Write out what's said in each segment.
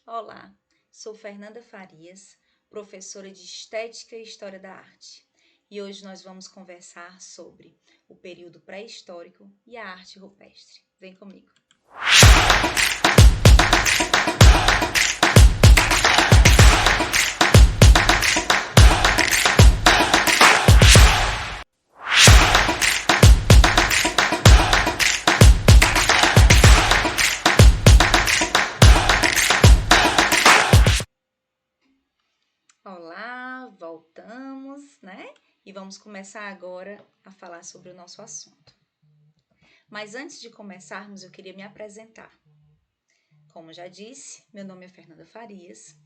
Olá, sou Fernanda Farias, professora de Estética e História da Arte, e hoje nós vamos conversar sobre o período pré-histórico e a arte rupestre. Vem comigo! Olá, voltamos, né? E vamos começar agora a falar sobre o nosso assunto. Mas antes de começarmos, eu queria me apresentar. Como já disse, meu nome é Fernanda Farias.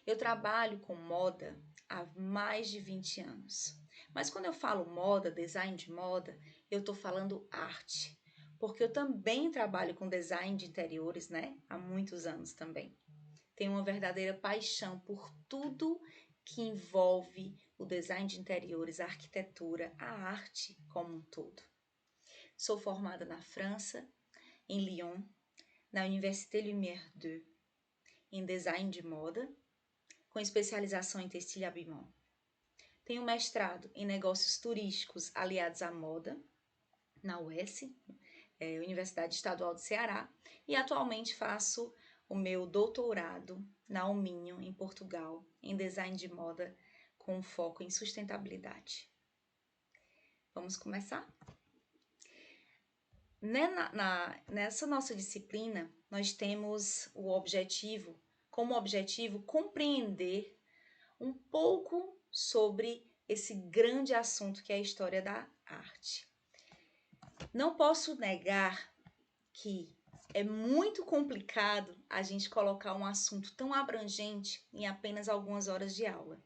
Eu trabalho com moda há mais de 20 anos. Mas quando eu falo moda, design de moda, eu estou falando arte. Porque eu também trabalho com design de interiores, né? Há muitos anos também. Tenho uma verdadeira paixão por tudo que envolve o design de interiores, a arquitetura, a arte como um todo. Sou formada na França, em Lyon, na Université Lumière 2, em design de moda, com especialização em textil e habillement. Tenho mestrado em negócios turísticos aliados à moda, na UES, Universidade Estadual do Ceará, e atualmente faço o meu doutorado na Alminho, em Portugal, em design de moda com foco em sustentabilidade. Vamos começar? Nessa nossa disciplina, nós temos como objetivo, compreender um pouco sobre esse grande assunto que é a história da arte. Não posso negar que é muito complicado a gente colocar um assunto tão abrangente em apenas algumas horas de aula.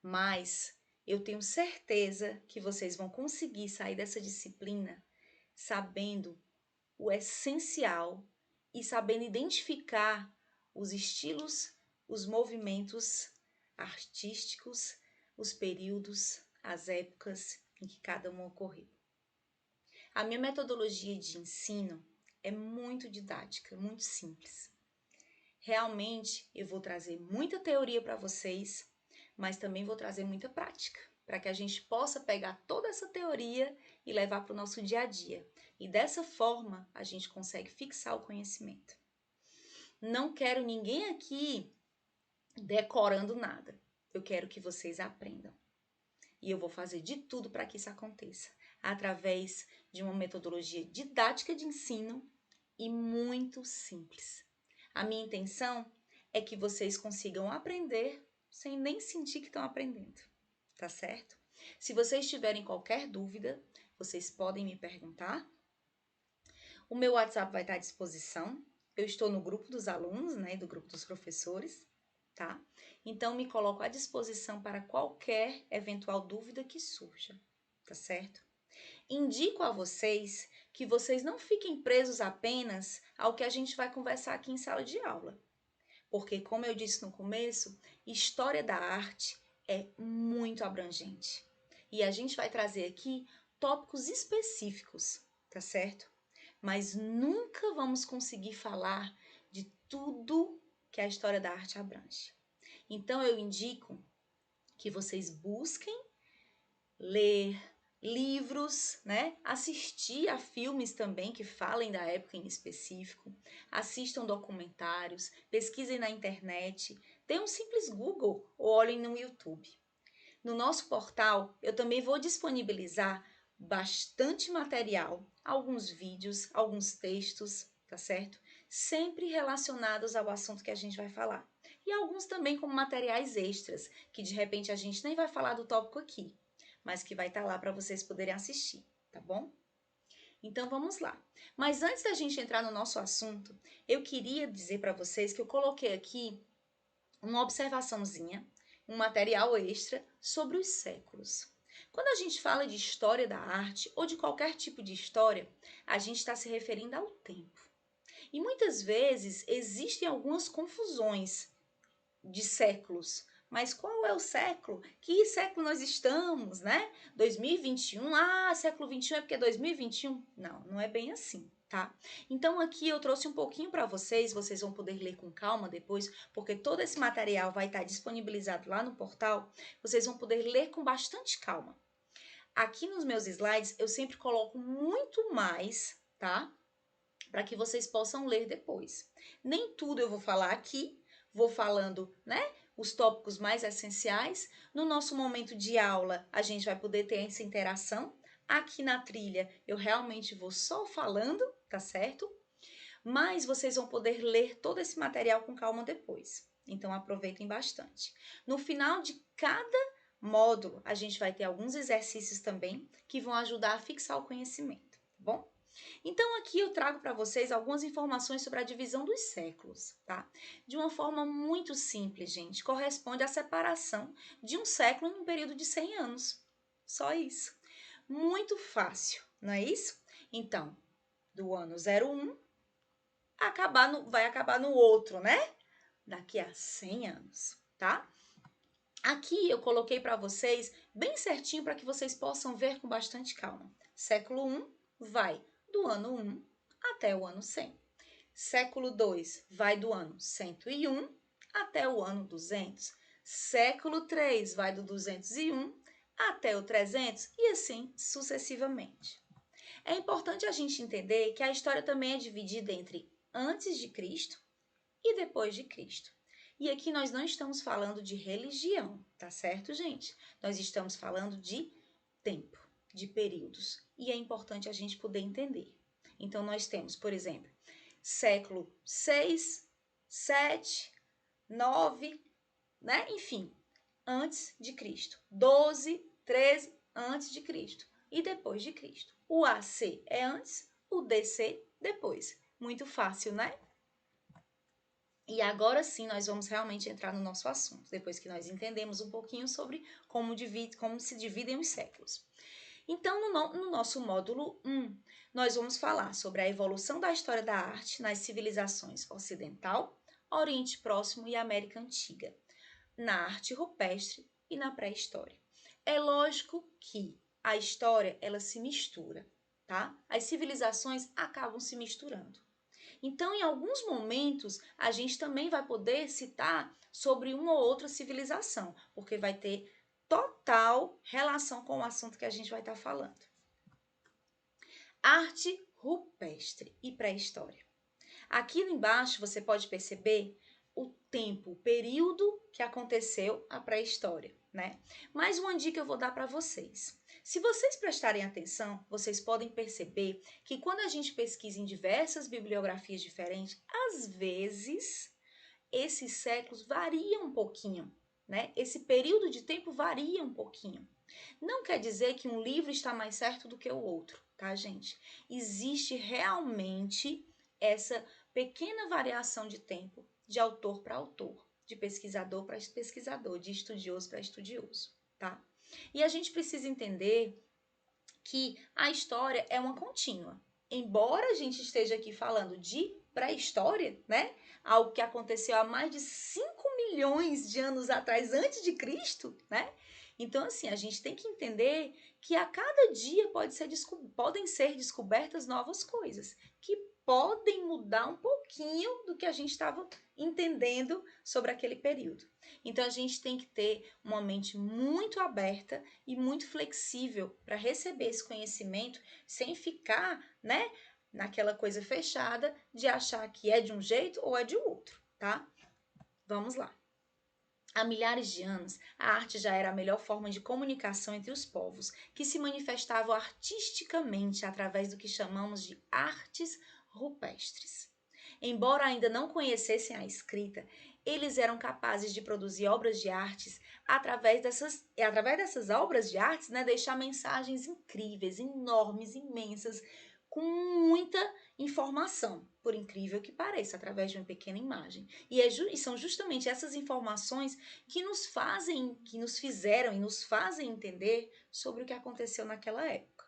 Mas eu tenho certeza que vocês vão conseguir sair dessa disciplina sabendo o essencial e sabendo identificar os estilos, os movimentos artísticos, os períodos, as épocas em que cada um ocorreu. A minha metodologia de ensino é muito didática, muito simples. Realmente eu vou trazer muita teoria para vocês, mas também vou trazer muita prática, para que a gente possa pegar toda essa teoria e levar para o nosso dia a dia. E dessa forma a gente consegue fixar o conhecimento. Não quero ninguém aqui decorando nada. Eu quero que vocês aprendam. E eu vou fazer de tudo para que isso aconteça, através de uma metodologia didática de ensino e muito simples. A minha intenção é que vocês consigam aprender sem nem sentir que estão aprendendo, tá certo? Se vocês tiverem qualquer dúvida, vocês podem me perguntar. O meu WhatsApp vai estar à disposição. Eu estou no grupo dos alunos, né, do grupo dos professores, tá? Então, me coloco à disposição para qualquer eventual dúvida que surja, tá certo? Indico a vocês que vocês não fiquem presos apenas ao que a gente vai conversar aqui em sala de aula. Porque, como eu disse no começo, história da arte é muito abrangente. E a gente vai trazer aqui tópicos específicos, tá certo? Mas nunca vamos conseguir falar de tudo que a história da arte abrange. Então, eu indico que vocês busquem ler livros, né? Assistir a filmes também que falem da época em específico, assistam documentários, pesquisem na internet, deem um simples Google ou olhem no YouTube. No nosso portal, eu também vou disponibilizar bastante material, alguns vídeos, alguns textos, tá certo? Sempre relacionados ao assunto que a gente vai falar. E alguns também como materiais extras, que de repente a gente nem vai falar do tópico aqui, mas que vai estar lá para vocês poderem assistir, tá bom? Então vamos lá. Mas antes da gente entrar no nosso assunto, eu queria dizer para vocês que eu coloquei aqui uma observaçãozinha, um material extra sobre os séculos. Quando a gente fala de história da arte ou de qualquer tipo de história, a gente está se referindo ao tempo. E muitas vezes existem algumas confusões de séculos. Mas qual é o século? Que século nós estamos, né? 2021? Ah, século 21 é porque é 2021? Não, não é bem assim, tá? Então aqui eu trouxe um pouquinho para vocês vão poder ler com calma depois, porque todo esse material vai estar disponibilizado lá no portal, vocês vão poder ler com bastante calma. Aqui nos meus slides eu sempre coloco muito mais, tá? Para que vocês possam ler depois. Nem tudo eu vou falar aqui, vou falando, né, os tópicos mais essenciais. No nosso momento de aula, a gente vai poder ter essa interação. Aqui na trilha, eu realmente vou só falando, tá certo? Mas vocês vão poder ler todo esse material com calma depois. Então, aproveitem bastante. No final de cada módulo, a gente vai ter alguns exercícios também que vão ajudar a fixar o conhecimento, tá bom? Então, aqui eu trago para vocês algumas informações sobre a divisão dos séculos, tá? De uma forma muito simples, gente. Corresponde à separação de um século em um período de 100 anos. Só isso. Muito fácil, não é isso? Então, do ano 01 vai acabar no outro, né? Daqui a 100 anos, tá? Aqui eu coloquei para vocês bem certinho para que vocês possam ver com bastante calma. Século 1 vai do ano 1 até o ano 100. Século 2 vai do ano 101 até o ano 200. Século 3 vai do 201 até o 300 e assim sucessivamente. É importante a gente entender que a história também é dividida entre antes de Cristo e depois de Cristo. E aqui nós não estamos falando de religião, tá certo, gente? Nós estamos falando de tempo, de períodos. E é importante a gente poder entender. Então, nós temos, por exemplo, século 6, 7, 9, né? Enfim, antes de Cristo. 12, 13, antes de Cristo. E depois de Cristo. O AC é antes, o DC depois. Muito fácil, né? E agora sim nós vamos realmente entrar no nosso assunto, depois que nós entendemos um pouquinho sobre como se dividem os séculos. Então, no nosso módulo 1, nós vamos falar sobre a evolução da história da arte nas civilizações ocidental, Oriente Próximo e América Antiga, na arte rupestre e na pré-história. É lógico que a história, ela se mistura, tá? As civilizações acabam se misturando. Então, em alguns momentos, a gente também vai poder citar sobre uma ou outra civilização, porque vai ter total relação com o assunto que a gente vai estar falando. Arte rupestre e pré-história. Aqui embaixo você pode perceber o tempo, o período que aconteceu a pré-história, né? Mais uma dica eu vou dar para vocês. Se vocês prestarem atenção, vocês podem perceber que quando a gente pesquisa em diversas bibliografias diferentes, às vezes esses séculos variam um pouquinho, né? Esse período de tempo varia um pouquinho. Não quer dizer que um livro está mais certo do que o outro, tá, gente? Existe realmente essa pequena variação de tempo de autor para autor, de pesquisador para pesquisador, de estudioso para estudioso, tá? E a gente precisa entender que a história é uma contínua. Embora a gente esteja aqui falando de pré-história, né? Algo que aconteceu há mais de 5 milhões de anos atrás, antes de Cristo, né? Então, assim, a gente tem que entender que a cada dia podem ser descobertas novas coisas, que podem mudar um pouquinho do que a gente estava entendendo sobre aquele período. Então, a gente tem que ter uma mente muito aberta e muito flexível para receber esse conhecimento sem ficar, né, naquela coisa fechada de achar que é de um jeito ou é de outro, tá? Vamos lá. Há milhares de anos, a arte já era a melhor forma de comunicação entre os povos, que se manifestavam artisticamente através do que chamamos de artes rupestres. Embora ainda não conhecessem a escrita, eles eram capazes de produzir obras de artes através dessas obras de artes, né, deixar mensagens incríveis, enormes, imensas, com muita informação, por incrível que pareça, através de uma pequena imagem. E são justamente essas informações que nos fizeram e nos fazem entender sobre o que aconteceu naquela época.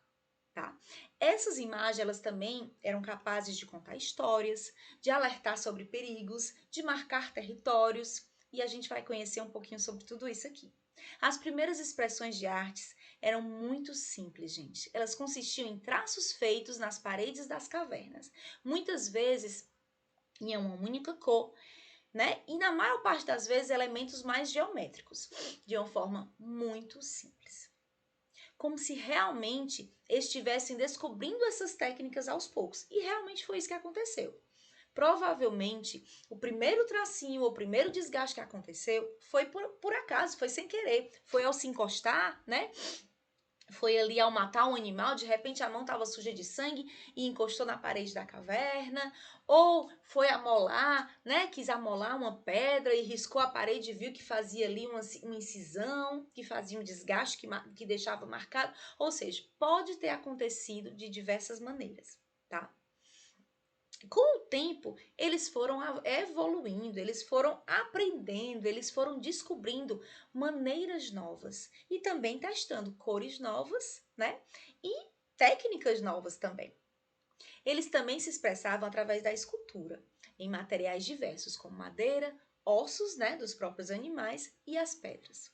Tá? Essas imagens, elas também eram capazes de contar histórias, de alertar sobre perigos, de marcar territórios, e a gente vai conhecer um pouquinho sobre tudo isso aqui. As primeiras expressões de artes eram muito simples, gente. Elas consistiam em traços feitos nas paredes das cavernas, muitas vezes em uma única cor, né? E na maior parte das vezes elementos mais geométricos, de uma forma muito simples. Como se realmente estivessem descobrindo essas técnicas aos poucos. E realmente foi isso que aconteceu. Provavelmente, o primeiro tracinho, o primeiro desgaste que aconteceu foi por acaso, foi sem querer. Foi ao se encostar, né? Foi ali ao matar um animal, de repente a mão estava suja de sangue e encostou na parede da caverna, ou foi amolar, né? Quis amolar uma pedra e riscou a parede e viu que fazia ali uma incisão, que fazia um desgaste que deixava marcado. Ou seja, pode ter acontecido de diversas maneiras, tá? Com o tempo, eles foram evoluindo, eles foram aprendendo, eles foram descobrindo maneiras novas e também testando cores novas, né? E técnicas novas também. Eles também se expressavam através da escultura, em materiais diversos, como madeira, ossos, né, dos próprios animais e as pedras.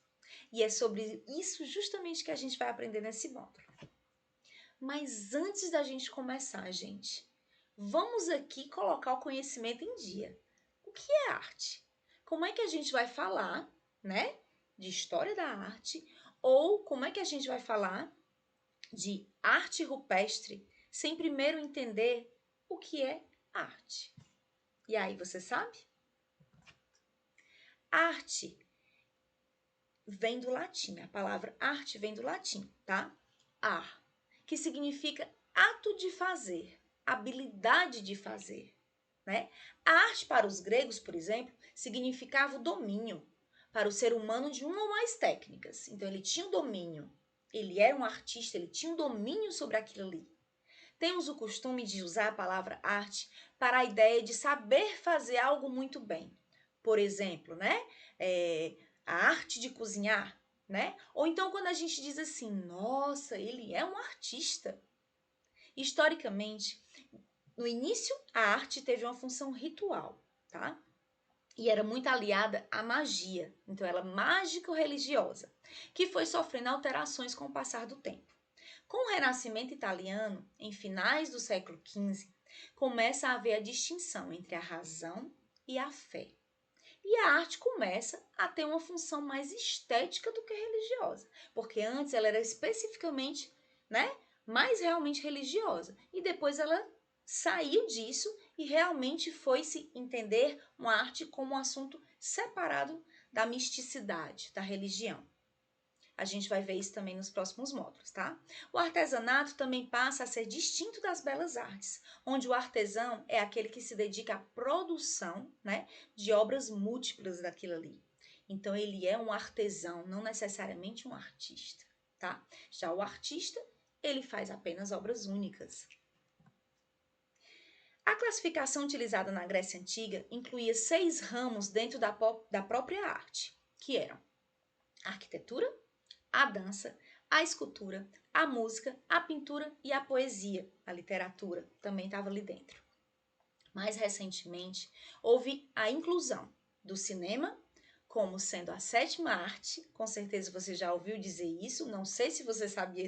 E é sobre isso justamente que a gente vai aprender nesse módulo. Mas antes da gente começar, gente, vamos aqui colocar o conhecimento em dia. O que é arte? Como é que a gente vai falar, né, de história da arte, ou como é que a gente vai falar de arte rupestre sem primeiro entender o que é arte? E aí, você sabe? Arte vem do latim, a palavra arte vem do latim, tá? Ar, que significa ato de fazer, habilidade de fazer, né? A arte para os gregos, por exemplo, significava o domínio para o ser humano de uma ou mais técnicas. Então ele tinha o domínio, ele era um artista, ele tinha um domínio sobre aquilo ali. Temos o costume de usar a palavra arte para a ideia de saber fazer algo muito bem. Por exemplo, né? A arte de cozinhar, né? Ou então quando a gente diz assim, nossa, ele é um artista. Historicamente, no início, a arte teve uma função ritual, tá? E era muito aliada à magia, então ela é mágico-religiosa, que foi sofrendo alterações com o passar do tempo. Com o Renascimento italiano, em finais do século XV, começa a haver a distinção entre a razão e a fé. E a arte começa a ter uma função mais estética do que religiosa, porque antes ela era especificamente, né, mais realmente religiosa, e depois ela saiu disso e realmente foi se entender uma arte como um assunto separado da misticidade, da religião. A gente vai ver isso também nos próximos módulos, tá? O artesanato também passa a ser distinto das belas artes, onde o artesão é aquele que se dedica à produção, né, de obras múltiplas daquilo ali. Então, ele é um artesão, não necessariamente um artista, tá? Já o artista, ele faz apenas obras únicas. A classificação utilizada na Grécia Antiga incluía 6 ramos dentro da própria arte, que eram a arquitetura, a dança, a escultura, a música, a pintura e a poesia. A literatura também estava ali dentro. Mais recentemente, houve a inclusão do cinema como sendo a 7ª arte. Com certeza você já ouviu dizer isso. Não sei se você sabia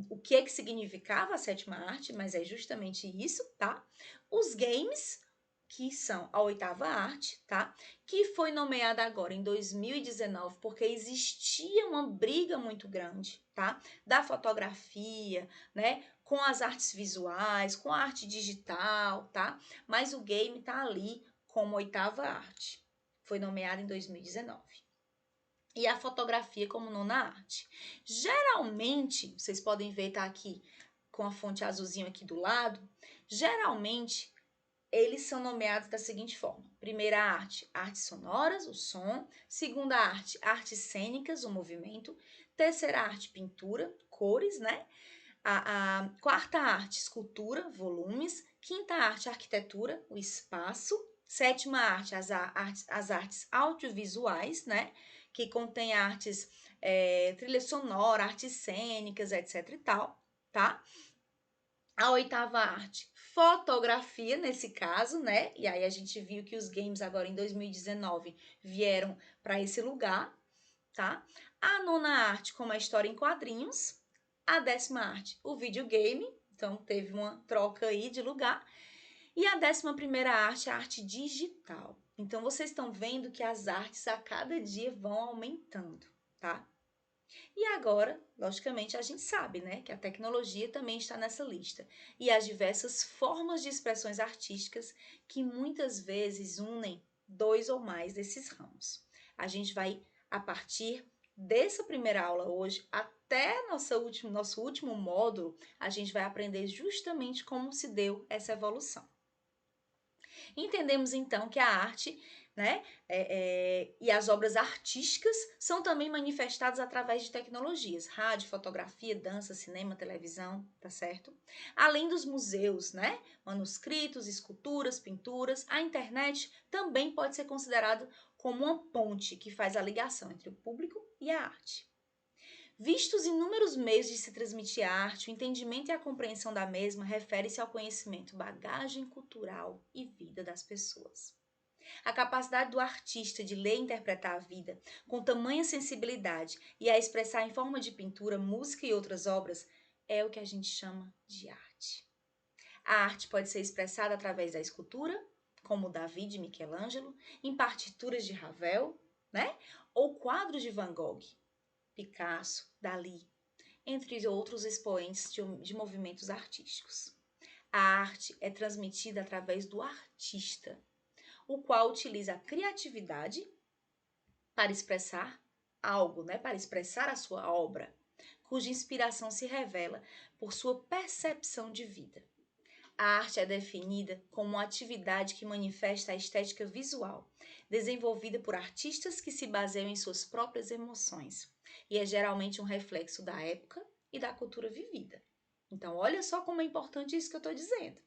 o que é que significava a 7ª arte, mas é justamente isso, tá? Os games, que são a 8ª arte, tá? Que foi nomeada agora em 2019 porque existia uma briga muito grande, tá? Da fotografia, né? Com as artes visuais, com a arte digital, tá? Mas o game tá ali como 8ª arte. Foi nomeada em 2019. E a fotografia como 9ª arte. Geralmente, vocês podem ver, tá aqui com a fonte azulzinho aqui do lado, geralmente eles são nomeados da seguinte forma: primeira arte, artes sonoras, o som; segunda arte, artes cênicas, o movimento; terceira arte, pintura, cores, né? A quarta arte, escultura, volumes; quinta arte, arquitetura, o espaço; sétima arte, as artes audiovisuais, né? Que contém artes, trilha sonora, artes cênicas, etc e tal, tá? A 8ª arte, fotografia, nesse caso, né? E aí a gente viu que os games agora em 2019 vieram para esse lugar, tá? A nona arte, como a história em quadrinhos. A 10ª arte, o videogame. Então, teve uma troca aí de lugar. E a 11ª arte, a arte digital. Então, vocês estão vendo que as artes a cada dia vão aumentando, tá? E agora, logicamente, a gente sabe, né, que a tecnologia também está nessa lista. E as diversas formas de expressões artísticas que muitas vezes unem dois ou mais desses ramos. A gente vai, a partir dessa primeira aula hoje, até nosso último módulo, a gente vai aprender justamente como se deu essa evolução. Entendemos então que a arte, né, e as obras artísticas são também manifestadas através de tecnologias, rádio, fotografia, dança, cinema, televisão, tá certo? Além dos museus, né, manuscritos, esculturas, pinturas, a internet também pode ser considerado como uma ponte que faz a ligação entre o público e a arte. Vistos inúmeros meios de se transmitir a arte, o entendimento e a compreensão da mesma refere-se ao conhecimento, bagagem cultural e vida das pessoas. A capacidade do artista de ler e interpretar a vida com tamanha sensibilidade e a expressar em forma de pintura, música e outras obras é o que a gente chama de arte. A arte pode ser expressada através da escultura, como Davi de Michelangelo, em partituras de Ravel, né? Ou quadros de Van Gogh, Picasso, Dalí, entre outros expoentes de movimentos artísticos. A arte é transmitida através do artista, o qual utiliza a criatividade para expressar algo, né? Para expressar a sua obra, cuja inspiração se revela por sua percepção de vida. A arte é definida como uma atividade que manifesta a estética visual, desenvolvida por artistas que se baseiam em suas próprias emoções, e é geralmente um reflexo da época e da cultura vivida. Então, olha só como é importante isso que eu estou dizendo.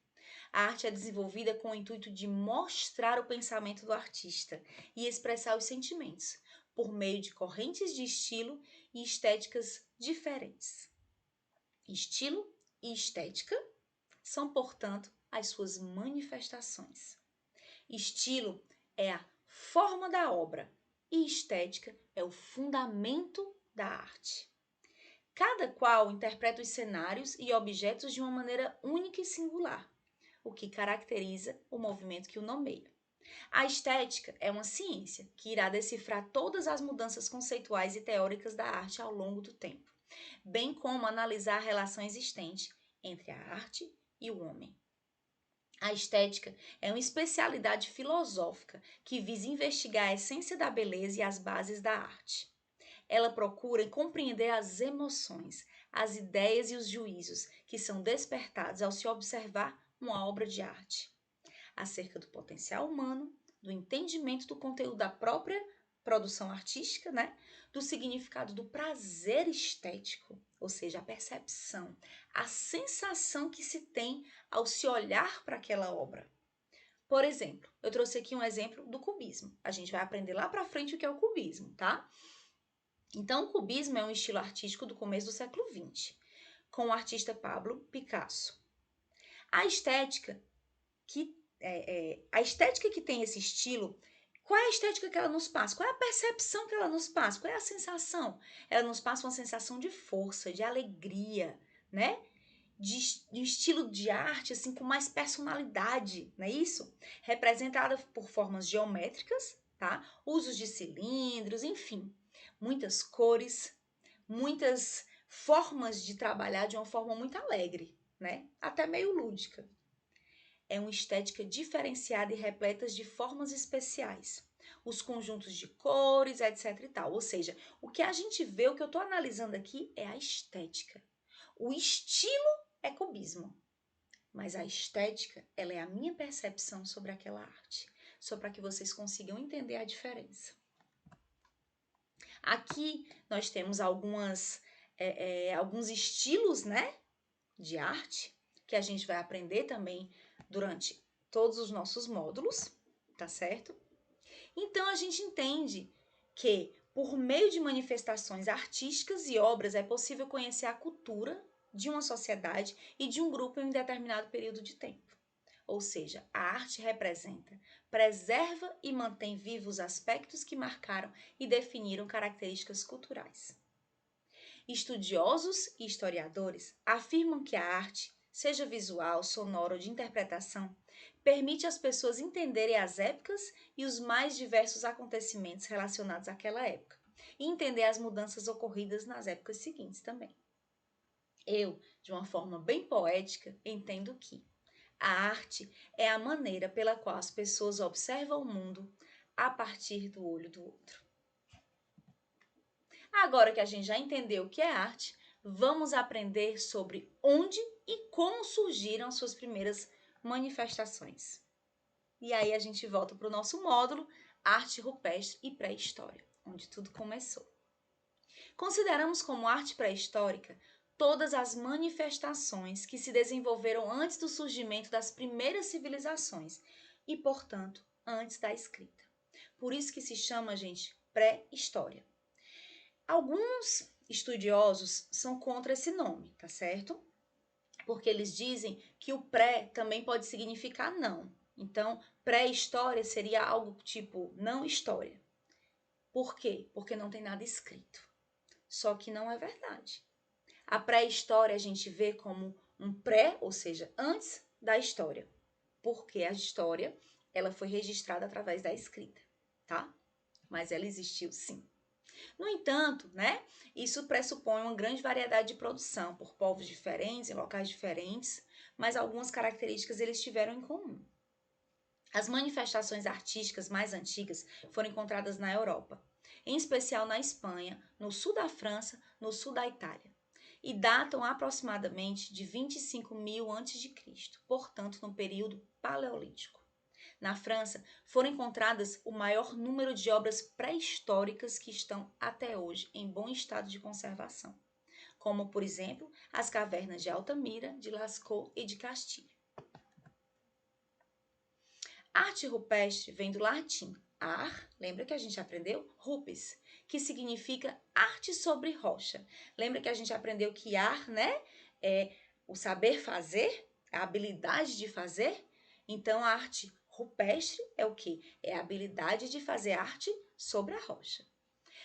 A arte é desenvolvida com o intuito de mostrar o pensamento do artista e expressar os sentimentos, por meio de correntes de estilo e estéticas diferentes. Estilo e estética são, portanto, as suas manifestações. Estilo é a forma da obra e estética é o fundamento da arte. Cada qual interpreta os cenários e objetos de uma maneira única e singular, o que caracteriza o movimento que o nomeia. A estética é uma ciência que irá decifrar todas as mudanças conceituais e teóricas da arte ao longo do tempo, bem como analisar a relação existente entre a arte e o homem. A estética é uma especialidade filosófica que visa investigar a essência da beleza e as bases da arte. Ela procura compreender as emoções, as ideias e os juízos que são despertados ao se observar uma obra de arte, acerca do potencial humano, do entendimento do conteúdo da própria produção artística, né? Do significado do prazer estético, ou seja, a percepção, a sensação que se tem ao se olhar para aquela obra. Por exemplo, eu trouxe aqui um exemplo do cubismo. A gente vai aprender lá para frente o que é o cubismo, tá? Então, o cubismo é um estilo artístico do começo do século XX, com o artista Pablo Picasso. A estética que tem esse estilo, qual é a estética que ela nos passa? Qual é a percepção que ela nos passa? Qual é a sensação? Ela nos passa uma sensação de força, de alegria, né? De estilo de arte, assim, com mais personalidade, não é isso? Representada por formas geométricas, tá? Usos de cilindros, enfim. Muitas cores, muitas formas de trabalhar de uma forma muito alegre, né? Até meio lúdica. É uma estética diferenciada e repleta de formas especiais. Os conjuntos de cores, etc e tal. Ou seja, o que a gente vê, o que eu estou analisando aqui é a estética. O estilo é cubismo, mas a estética, ela é a minha percepção sobre aquela arte. Só para que vocês consigam entender a diferença. Aqui nós temos alguns estilos, né, de arte, que a gente vai aprender também durante todos os nossos módulos, tá certo? Então a gente entende que por meio de manifestações artísticas e obras é possível conhecer a cultura de uma sociedade e de um grupo em um determinado período de tempo. ou seja, a arte representa, preserva e mantém vivos aspectos que marcaram e definiram características culturais. Estudiosos e historiadores afirmam que a arte, seja visual, sonora ou de interpretação, permite às pessoas entenderem as épocas e os mais diversos acontecimentos relacionados àquela época, e entender as mudanças ocorridas nas épocas seguintes também. Eu, de uma forma bem poética, entendo que a arte é a maneira pela qual as pessoas observam o mundo a partir do olho do outro. Agora que a gente já entendeu o que é arte, vamos aprender sobre onde e como surgiram suas primeiras manifestações. E aí a gente volta para o nosso módulo Arte Rupestre e Pré-História, onde tudo começou. Consideramos como arte pré-histórica todas as manifestações que se desenvolveram antes do surgimento das primeiras civilizações e, portanto, antes da escrita. Por isso que se chama, gente, pré-história. Alguns estudiosos são contra esse nome, tá certo? Porque eles dizem que o pré também pode significar não. Então, pré-história seria algo tipo não história. Por quê? Porque não tem nada escrito. Só que não é verdade. A pré-história a gente vê como um pré, ou seja, antes da história. Porque a história, ela foi registrada através da escrita, tá? Mas ela existiu sim. No entanto, né, isso pressupõe uma grande variedade de produção por povos diferentes, em locais diferentes, mas algumas características eles tiveram em comum. As manifestações artísticas mais antigas foram encontradas na Europa, em especial na Espanha, no sul da França, no sul da Itália, e datam aproximadamente de 25.000 a.C., portanto, no período paleolítico. Na França, foram encontradas o maior número de obras pré-históricas que estão até hoje em bom estado de conservação, como, por exemplo, as cavernas de Altamira, de Lascaux e de Castille. Arte rupestre vem do latim ar, lembra que a gente aprendeu? Rupes, que significa arte sobre rocha. Lembra que a gente aprendeu que ar, né, é o saber fazer, a habilidade de fazer? Então, a arte rupestre é o quê? É a habilidade de fazer arte sobre a rocha.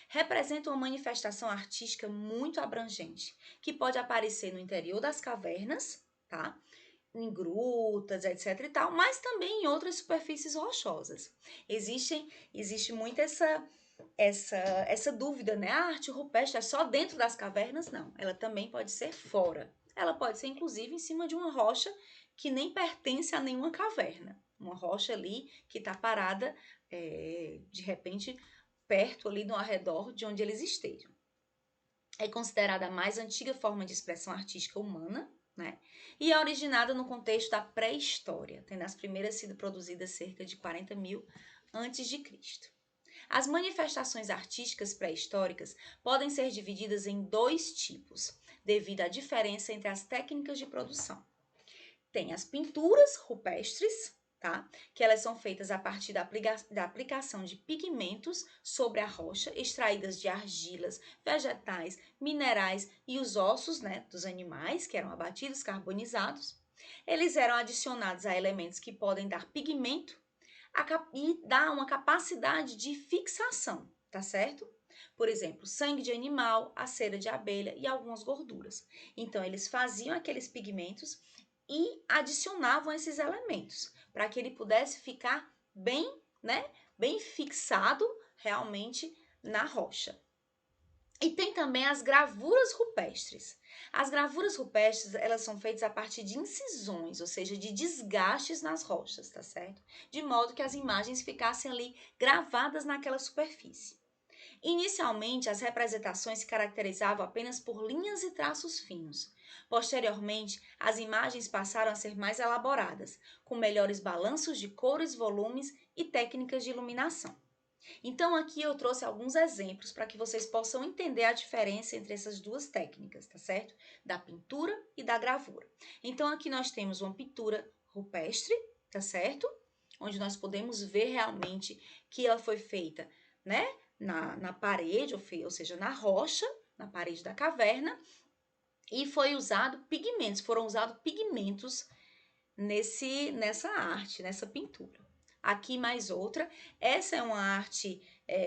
Representa uma manifestação artística muito abrangente, que pode aparecer no interior das cavernas, tá? Em grutas, etc e tal, mas também em outras superfícies rochosas. Existe muito essa dúvida, né? A arte rupestre é só dentro das cavernas? Não, ela também pode ser fora. Ela pode ser, inclusive, em cima de uma rocha que nem pertence a nenhuma caverna. Uma rocha ali que está parada, de repente, perto ali no arredor de onde eles estejam. É considerada a mais antiga forma de expressão artística humana, né? E é originada no contexto da pré-história, tendo as primeiras sido produzidas cerca de 40.000 a.C. As manifestações artísticas pré-históricas podem ser divididas em dois tipos, devido à diferença entre as técnicas de produção. Tem as pinturas rupestres, tá? Que elas são feitas a partir da aplicação de pigmentos sobre a rocha, extraídas de argilas, vegetais, minerais e os ossos, né, dos animais que eram abatidos, carbonizados. Eles eram adicionados a elementos que podem dar pigmento e dar uma capacidade de fixação, tá certo? Por exemplo, sangue de animal, a cera de abelha e algumas gorduras. Então, eles faziam aqueles pigmentos e adicionavam esses elementos para que ele pudesse ficar bem, né, bem fixado realmente na rocha. E tem também as gravuras rupestres. As gravuras rupestres, elas são feitas a partir de incisões, ou seja, de desgastes nas rochas, tá certo? De modo que as imagens ficassem ali gravadas naquela superfície. Inicialmente, as representações se caracterizavam apenas por linhas e traços finos. Posteriormente, as imagens passaram a ser mais elaboradas, com melhores balanços de cores, volumes e técnicas de iluminação. Então, aqui eu trouxe alguns exemplos para que vocês possam entender a diferença entre essas duas técnicas, tá certo? Da pintura e da gravura. Então, aqui nós temos uma pintura rupestre, tá certo? Onde nós podemos ver realmente que ela foi feita, né? Na parede, ou seja, na rocha, na parede da caverna, e foram usados pigmentos nessa arte, nessa pintura. Aqui mais outra. Essa é uma arte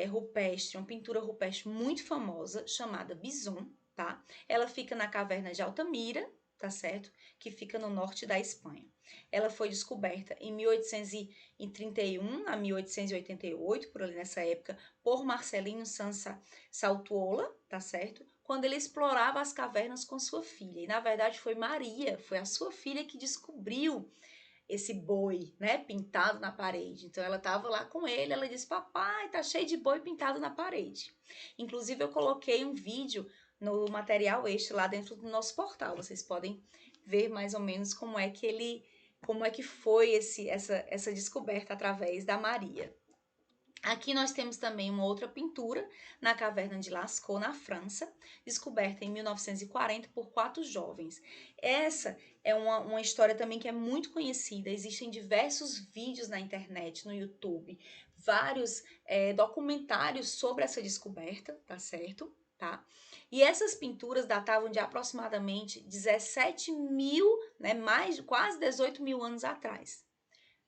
rupestre, uma pintura rupestre muito famosa, chamada Bison, tá? Ela fica na caverna de Altamira, tá certo? Que fica no norte da Espanha. Ela foi descoberta em 1831 a 1888, por ali nessa época, por Marcelino Sansa Saltuola, tá certo? Quando ele explorava as cavernas com sua filha. E na verdade foi Maria, foi a sua filha que descobriu esse boi, né, pintado na parede. Então ela estava lá com ele, ela disse: "Papai, tá cheio de boi pintado na parede". Inclusive eu coloquei um vídeo no material extra lá dentro do nosso portal. Vocês podem ver mais ou menos como é que foi essa descoberta através da Maria. Aqui nós temos também uma outra pintura na caverna de Lascaux, na França, descoberta em 1940 por 4 jovens. Essa é uma história também que é muito conhecida, existem diversos vídeos na internet, no YouTube, vários documentários sobre essa descoberta, tá certo? Tá? E essas pinturas datavam de aproximadamente 17 mil, né, mais quase 18 mil anos atrás.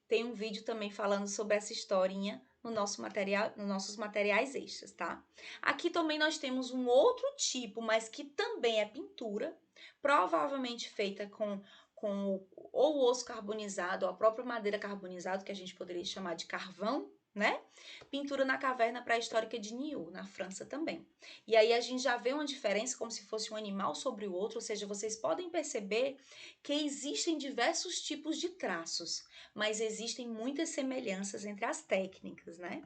Tem um vídeo também falando sobre essa historinha no nosso material, nos nossos materiais extras, tá? Aqui também nós temos um outro tipo, mas que também é pintura, provavelmente feita com ou o osso carbonizado, ou a própria madeira carbonizada, que a gente poderia chamar de carvão, né? Pintura na caverna pré-histórica de Niu, na França também. E aí a gente já vê uma diferença como se fosse um animal sobre o outro, ou seja, vocês podem perceber que existem diversos tipos de traços, mas existem muitas semelhanças entre as técnicas, né?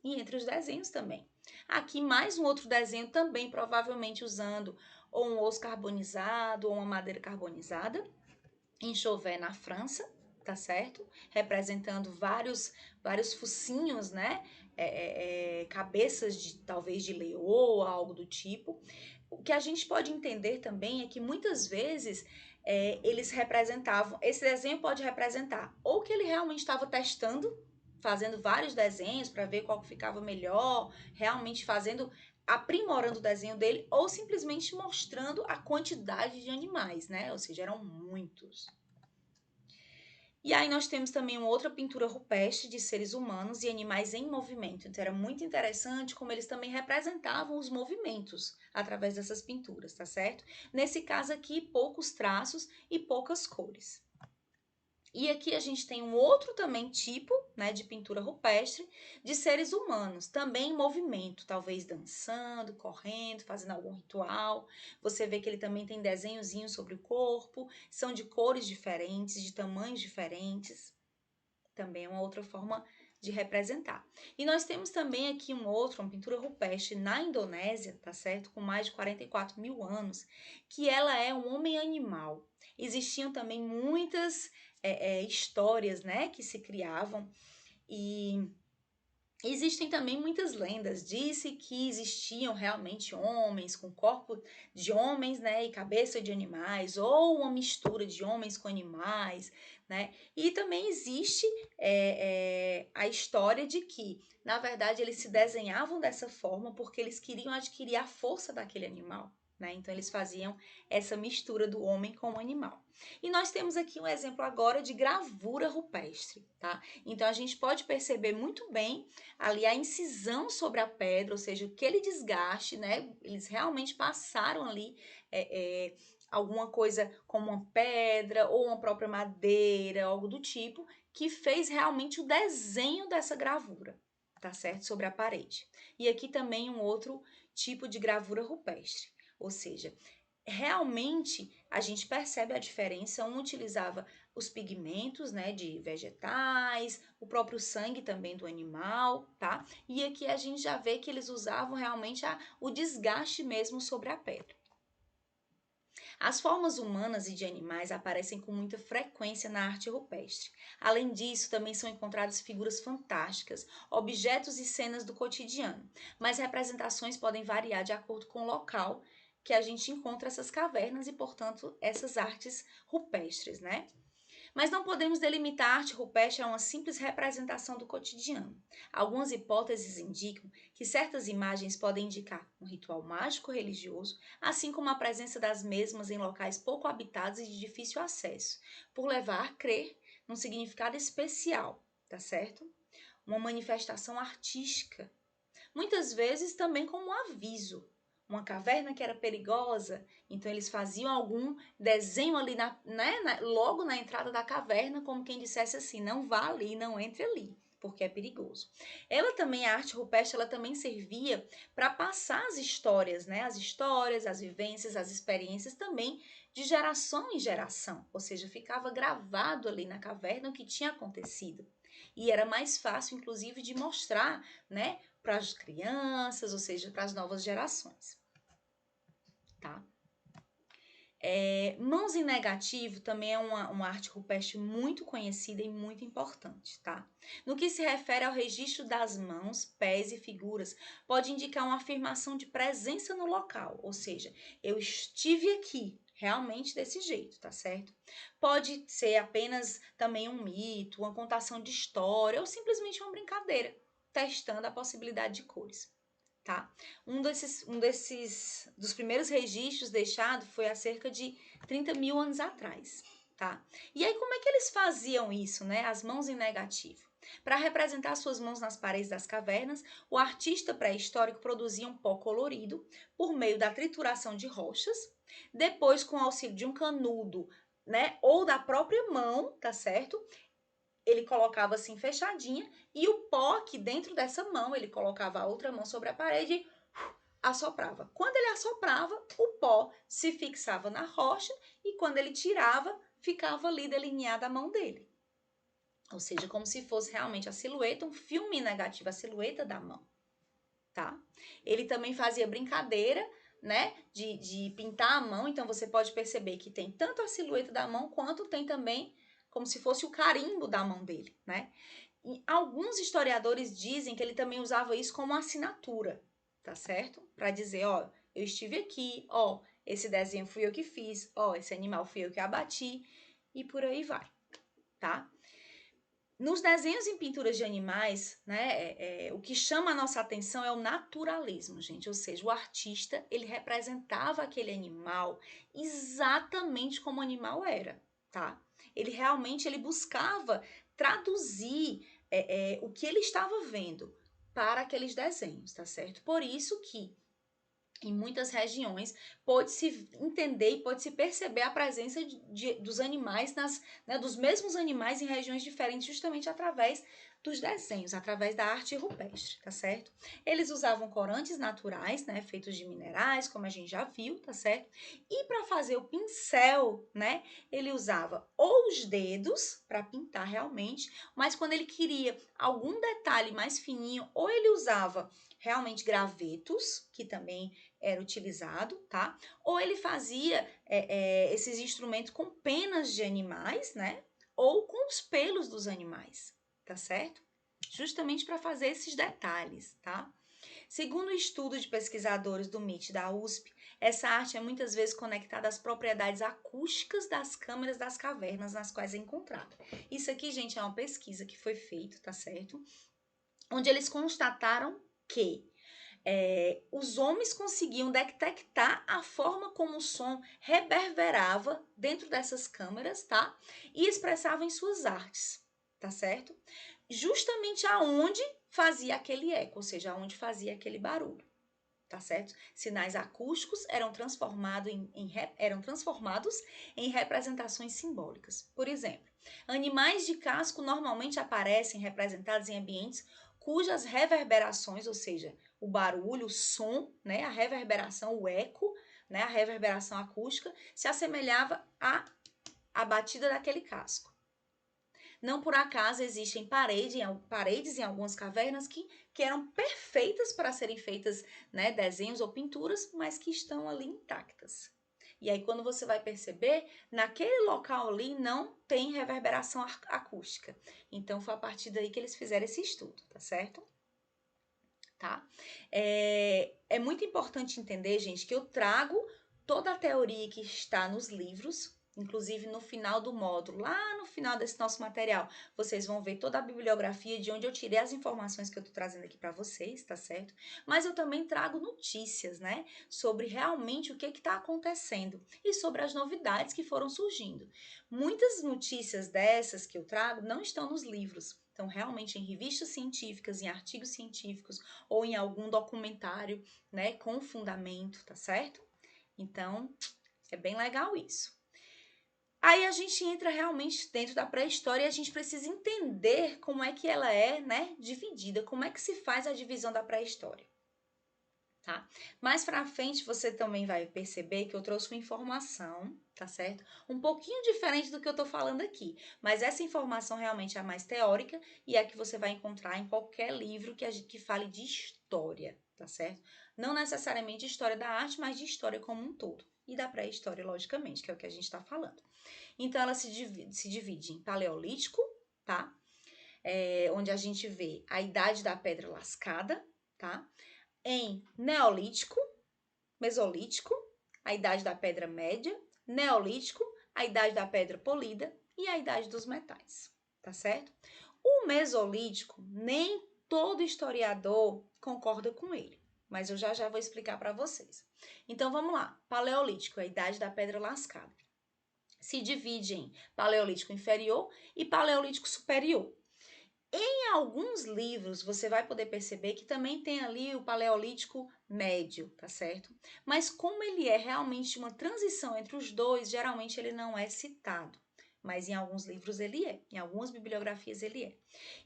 E entre os desenhos também. Aqui mais um outro desenho também provavelmente usando ou um osso carbonizado ou uma madeira carbonizada, em Chauvet, na França, tá certo? Representando vários focinhos, né? Cabeças de talvez de leoa, algo do tipo. O que a gente pode entender também é que muitas vezes eles representavam. Esse desenho pode representar ou que ele realmente estava testando, fazendo vários desenhos para ver qual ficava melhor, realmente fazendo, aprimorando o desenho dele, ou simplesmente mostrando a quantidade de animais, né? Ou seja, eram muitos. E aí nós temos também uma outra pintura rupestre de seres humanos e animais em movimento. Então era muito interessante como eles também representavam os movimentos através dessas pinturas, tá certo? Nesse caso aqui, poucos traços e poucas cores. E aqui a gente tem um outro também tipo, né, de pintura rupestre de seres humanos, também em movimento, talvez dançando, correndo, fazendo algum ritual. Você vê que ele também tem desenhozinhos sobre o corpo, são de cores diferentes, de tamanhos diferentes. Também é uma outra forma de representar. E nós temos também aqui uma pintura rupestre na Indonésia, tá certo? Com mais de 44 mil anos, que ela é um homem-animal. Existiam também muitas histórias, né, que se criavam e existem também muitas lendas. Disse que existiam realmente homens com corpo de homens, né, e cabeça de animais, ou uma mistura de homens com animais, né? E também existe a história de que, na verdade, eles se desenhavam dessa forma porque eles queriam adquirir a força daquele animal. Né? Então, eles faziam essa mistura do homem com o animal. E nós temos aqui um exemplo agora de gravura rupestre. Tá? Então, a gente pode perceber muito bem ali a incisão sobre a pedra, ou seja, aquele desgaste, né? Eles realmente passaram ali alguma coisa como uma pedra ou uma própria madeira, algo do tipo, que fez realmente o desenho dessa gravura, tá certo? Sobre a parede. E aqui também um outro tipo de gravura rupestre, ou seja, realmente a gente percebe a diferença. Um utilizava os pigmentos, né, de vegetais, o próprio sangue também do animal, tá? E aqui a gente já vê que eles usavam realmente o desgaste mesmo sobre a pedra. As formas humanas e de animais aparecem com muita frequência na arte rupestre. Além disso, também são encontradas figuras fantásticas, objetos e cenas do cotidiano, mas representações podem variar de acordo com o local que a gente encontra essas cavernas e, portanto, essas artes rupestres, né? Mas não podemos delimitar a arte rupestre a uma simples representação do cotidiano. Algumas hipóteses indicam que certas imagens podem indicar um ritual mágico religioso, assim como a presença das mesmas em locais pouco habitados e de difícil acesso, por levar a crer num significado especial, tá certo? Uma manifestação artística, muitas vezes também como um aviso. Uma caverna que era perigosa, então eles faziam algum desenho ali logo na entrada da caverna, como quem dissesse assim, não vá ali, não entre ali, porque é perigoso. Ela também, a arte rupestre, ela também servia para passar as histórias, né? As histórias, as vivências, as experiências também de geração em geração, ou seja, ficava gravado ali na caverna o que tinha acontecido. E era mais fácil, inclusive, de mostrar, né, para as crianças, ou seja, para as novas gerações, tá? Mãos em negativo também é uma arte rupestre muito conhecida e muito importante, tá? No que se refere ao registro das mãos, pés e figuras, pode indicar uma afirmação de presença no local, ou seja, eu estive aqui, realmente desse jeito, tá certo? Pode ser apenas também um mito, uma contação de história ou simplesmente uma brincadeira, testando a possibilidade de cores. Tá? Dos primeiros registros deixados foi há cerca de 30 mil anos atrás, tá? E aí, como é que eles faziam isso, né? As mãos em negativo. Para representar suas mãos nas paredes das cavernas, o artista pré-histórico produzia um pó colorido por meio da trituração de rochas, depois, com o auxílio de um canudo, né? Ou da própria mão, tá certo? Ele colocava assim fechadinha e o pó que dentro dessa mão, ele colocava a outra mão sobre a parede e assoprava. Quando ele assoprava, o pó se fixava na rocha e quando ele tirava, ficava ali delineada a mão dele. Ou seja, como se fosse realmente a silhueta, um filme negativo, a silhueta da mão, tá? Ele também fazia brincadeira, né, de pintar a mão, então você pode perceber que tem tanto a silhueta da mão quanto tem também como se fosse o carimbo da mão dele, né? E alguns historiadores dizem que ele também usava isso como assinatura, tá certo? Para dizer, ó, eu estive aqui, ó, esse desenho fui eu que fiz, ó, esse animal fui eu que abati e por aí vai, tá? Nos desenhos e pinturas de animais, né, o que chama a nossa atenção é o naturalismo, gente. Ou seja, o artista, ele representava aquele animal exatamente como o animal era, tá? Ele buscava traduzir o que ele estava vendo para aqueles desenhos, tá certo? Por isso que em muitas regiões pode-se entender e pode-se perceber a presença dos animais, né, dos mesmos animais em regiões diferentes, justamente através dos desenhos, através da arte rupestre, tá certo? Eles usavam corantes naturais, né, feitos de minerais, como a gente já viu, tá certo? E para fazer o pincel, né, ele usava ou os dedos para pintar realmente, mas quando ele queria algum detalhe mais fininho, ou ele usava realmente gravetos, que também era utilizado, tá? Ou ele fazia esses instrumentos com penas de animais, né? Ou com os pelos dos animais, tá certo? Justamente para fazer esses detalhes, tá? Segundo o estudo de pesquisadores do MIT da USP, essa arte é muitas vezes conectada às propriedades acústicas das câmeras das cavernas nas quais é encontrada. Isso aqui, gente, é uma pesquisa que foi feita, tá certo? Onde eles constataram que os homens conseguiam detectar a forma como o som reverberava dentro dessas câmeras, tá? E expressava em suas artes, tá certo? Justamente aonde fazia aquele eco, ou seja, aonde fazia aquele barulho, tá certo? Sinais acústicos eram transformados em representações simbólicas. Por exemplo, animais de casco normalmente aparecem representados em ambientes cujas reverberações, ou seja, o barulho, o som, né, a reverberação, o eco, né, a reverberação acústica, se assemelhava à batida daquele casco. Não por acaso existem paredes em algumas cavernas que eram perfeitas para serem feitas, né, desenhos ou pinturas, mas que estão ali intactas. E aí, quando você vai perceber, naquele local ali não tem reverberação acústica. Então, foi a partir daí que eles fizeram esse estudo, tá certo? Tá? É muito importante entender, gente, que eu trago toda a teoria que está nos livros, Inclusive no final do módulo, lá no final desse nosso material, vocês vão ver toda a bibliografia de onde eu tirei as informações que eu tô trazendo aqui para vocês, tá certo? Mas eu também trago notícias, né, sobre realmente o que tá acontecendo e sobre as novidades que foram surgindo. Muitas notícias dessas que eu trago não estão nos livros. Então, realmente, em revistas científicas, em artigos científicos ou em algum documentário, né, com fundamento, tá certo? Então, é bem legal isso. Aí a gente entra realmente dentro da pré-história e a gente precisa entender como é que ela é, né, dividida, como é que se faz a divisão da pré-história, tá? Mais pra frente você também vai perceber que eu trouxe uma informação, tá certo? Um pouquinho diferente do que eu tô falando aqui, mas essa informação realmente é a mais teórica e é a que você vai encontrar em qualquer livro que fale de história, tá certo? Não necessariamente de história da arte, mas de história como um todo. E da pré-história, logicamente, que é o que a gente está falando. Então, ela se divide em paleolítico, tá? Onde a gente vê a idade da pedra lascada, tá? Em neolítico, mesolítico, a idade da pedra média, neolítico, a idade da pedra polida e a idade dos metais, tá certo? O mesolítico, nem todo historiador concorda com ele, mas eu já vou explicar para vocês. Então, vamos lá. Paleolítico, a idade da pedra lascada. Se divide em paleolítico inferior e paleolítico superior. Em alguns livros você vai poder perceber que também tem ali o paleolítico médio, tá certo? Mas como ele é realmente uma transição entre os dois, geralmente ele não é citado. Mas em alguns livros ele é, em algumas bibliografias ele é.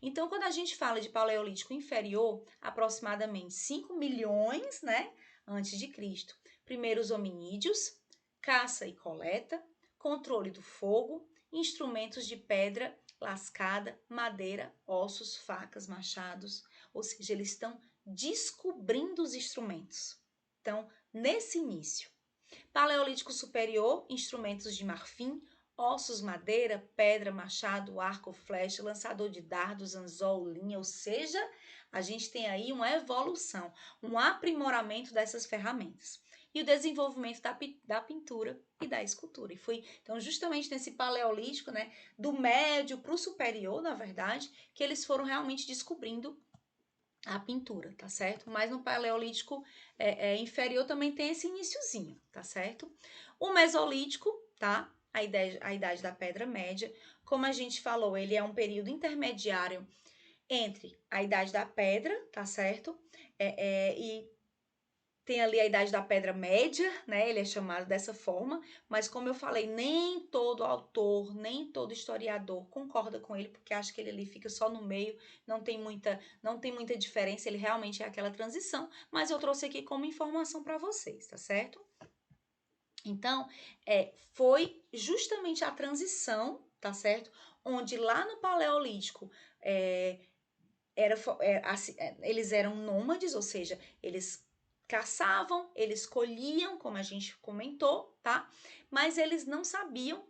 Então, quando a gente fala de paleolítico inferior, aproximadamente 5 milhões, né, antes de Cristo. Primeiros hominídeos, caça e coleta, controle do fogo, instrumentos de pedra lascada, madeira, ossos, facas, machados, ou seja, eles estão descobrindo os instrumentos. Então, nesse início, Paleolítico superior, instrumentos de marfim, ossos, madeira, pedra, machado, arco, flecha, lançador de dardos, anzol, linha, ou seja, a gente tem aí uma evolução, um aprimoramento dessas ferramentas. E o desenvolvimento da pintura e da escultura. E foi, então, justamente nesse paleolítico, né, do médio para o superior, na verdade, que eles foram realmente descobrindo a pintura, tá certo? Mas no paleolítico inferior também tem esse iniciozinho, tá certo? O mesolítico, tá? A idade da Pedra Média, como a gente falou, ele é um período intermediário entre a idade da pedra, tá certo? E tem ali a idade da Pedra Média, né? Ele é chamado dessa forma, mas como eu falei, nem todo autor, nem todo historiador concorda com ele, porque acha que ele ali fica só no meio, não tem muita diferença, ele realmente é aquela transição, mas eu trouxe aqui como informação para vocês, tá certo? Então, foi justamente a transição, tá certo? Onde lá no Paleolítico eles eram nômades, ou seja, eles caçavam, eles colhiam, como a gente comentou, tá? Mas eles não sabiam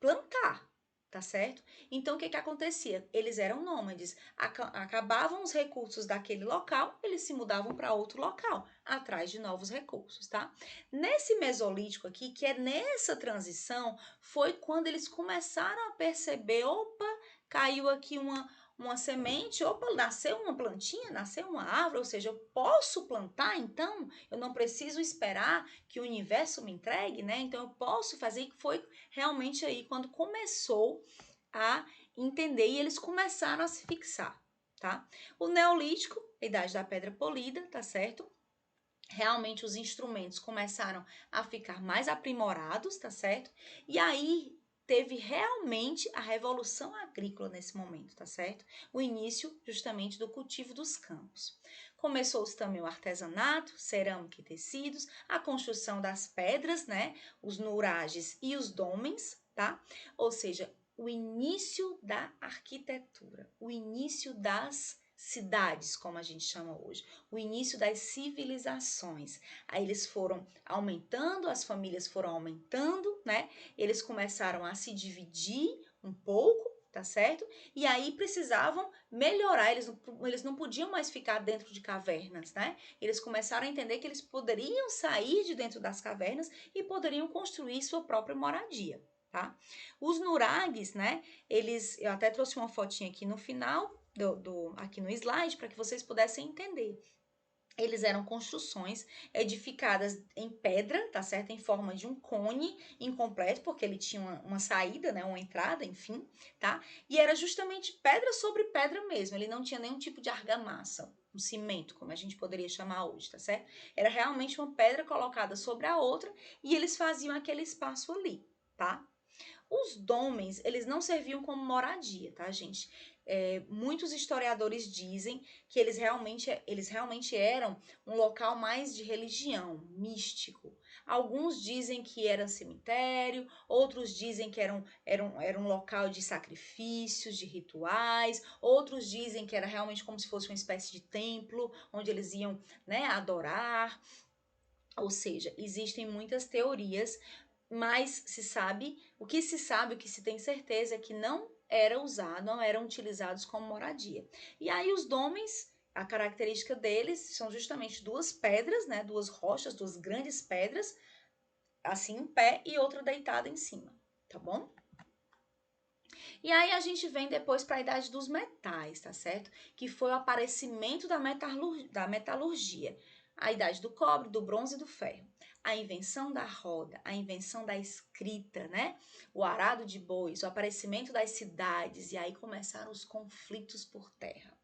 plantar, tá certo? Então, o que acontecia? Eles eram nômades, acabavam os recursos daquele local, eles se mudavam para outro local, atrás de novos recursos, tá? Nesse Mesolítico aqui, que é nessa transição, foi quando eles começaram a perceber, opa, caiu aqui uma semente, opa, nasceu uma plantinha, nasceu uma árvore, ou seja, eu posso plantar, então eu não preciso esperar que o universo me entregue, né? Então eu posso fazer, e foi realmente aí quando começou a entender e eles começaram a se fixar, tá? O Neolítico, a idade da pedra polida, tá certo? Realmente os instrumentos começaram a ficar mais aprimorados, tá certo? E aí teve realmente a revolução agrícola nesse momento, tá certo? O início justamente do cultivo dos campos. Começou-se também o artesanato, cerâmica e tecidos, a construção das pedras, né? Os nurages e os dômenes, tá? Ou seja, o início da arquitetura, o início das cidades, como a gente chama hoje, o início das civilizações. Aí eles foram aumentando, as famílias foram aumentando, né? Eles começaram a se dividir um pouco, tá certo? E aí precisavam melhorar, eles não podiam mais ficar dentro de cavernas, né? Eles começaram a entender que eles poderiam sair de dentro das cavernas e poderiam construir sua própria moradia, tá? Os nuragues, né, eu até trouxe uma fotinha aqui no final, aqui no slide, para que vocês pudessem entender. Eles eram construções edificadas em pedra, tá certo? Em forma de um cone incompleto, porque ele tinha uma saída, né? Uma entrada, enfim, tá? E era justamente pedra sobre pedra mesmo. Ele não tinha nenhum tipo de argamassa, um cimento, como a gente poderia chamar hoje, tá certo? Era realmente uma pedra colocada sobre a outra e eles faziam aquele espaço ali, tá? Os dômenes, eles não serviam como moradia, tá, gente? Muitos historiadores dizem que eles realmente eram um local mais de religião, místico. Alguns dizem que era cemitério, outros dizem que era um local de sacrifícios, de rituais, outros dizem que era realmente como se fosse uma espécie de templo, onde eles iam, né, adorar. Ou seja, existem muitas teorias, mas o que se tem certeza é que não eram utilizados como moradia. E aí os dômenes, a característica deles são justamente duas pedras, né, duas rochas, duas grandes pedras, assim em pé e outra deitada em cima, tá bom? E aí a gente vem depois para a idade dos metais, tá certo? Que foi o aparecimento da metalurgia. A idade do cobre, do bronze e do ferro. A invenção da roda, a invenção da escrita, né? O arado de bois, o aparecimento das cidades. E aí começaram os conflitos por terra.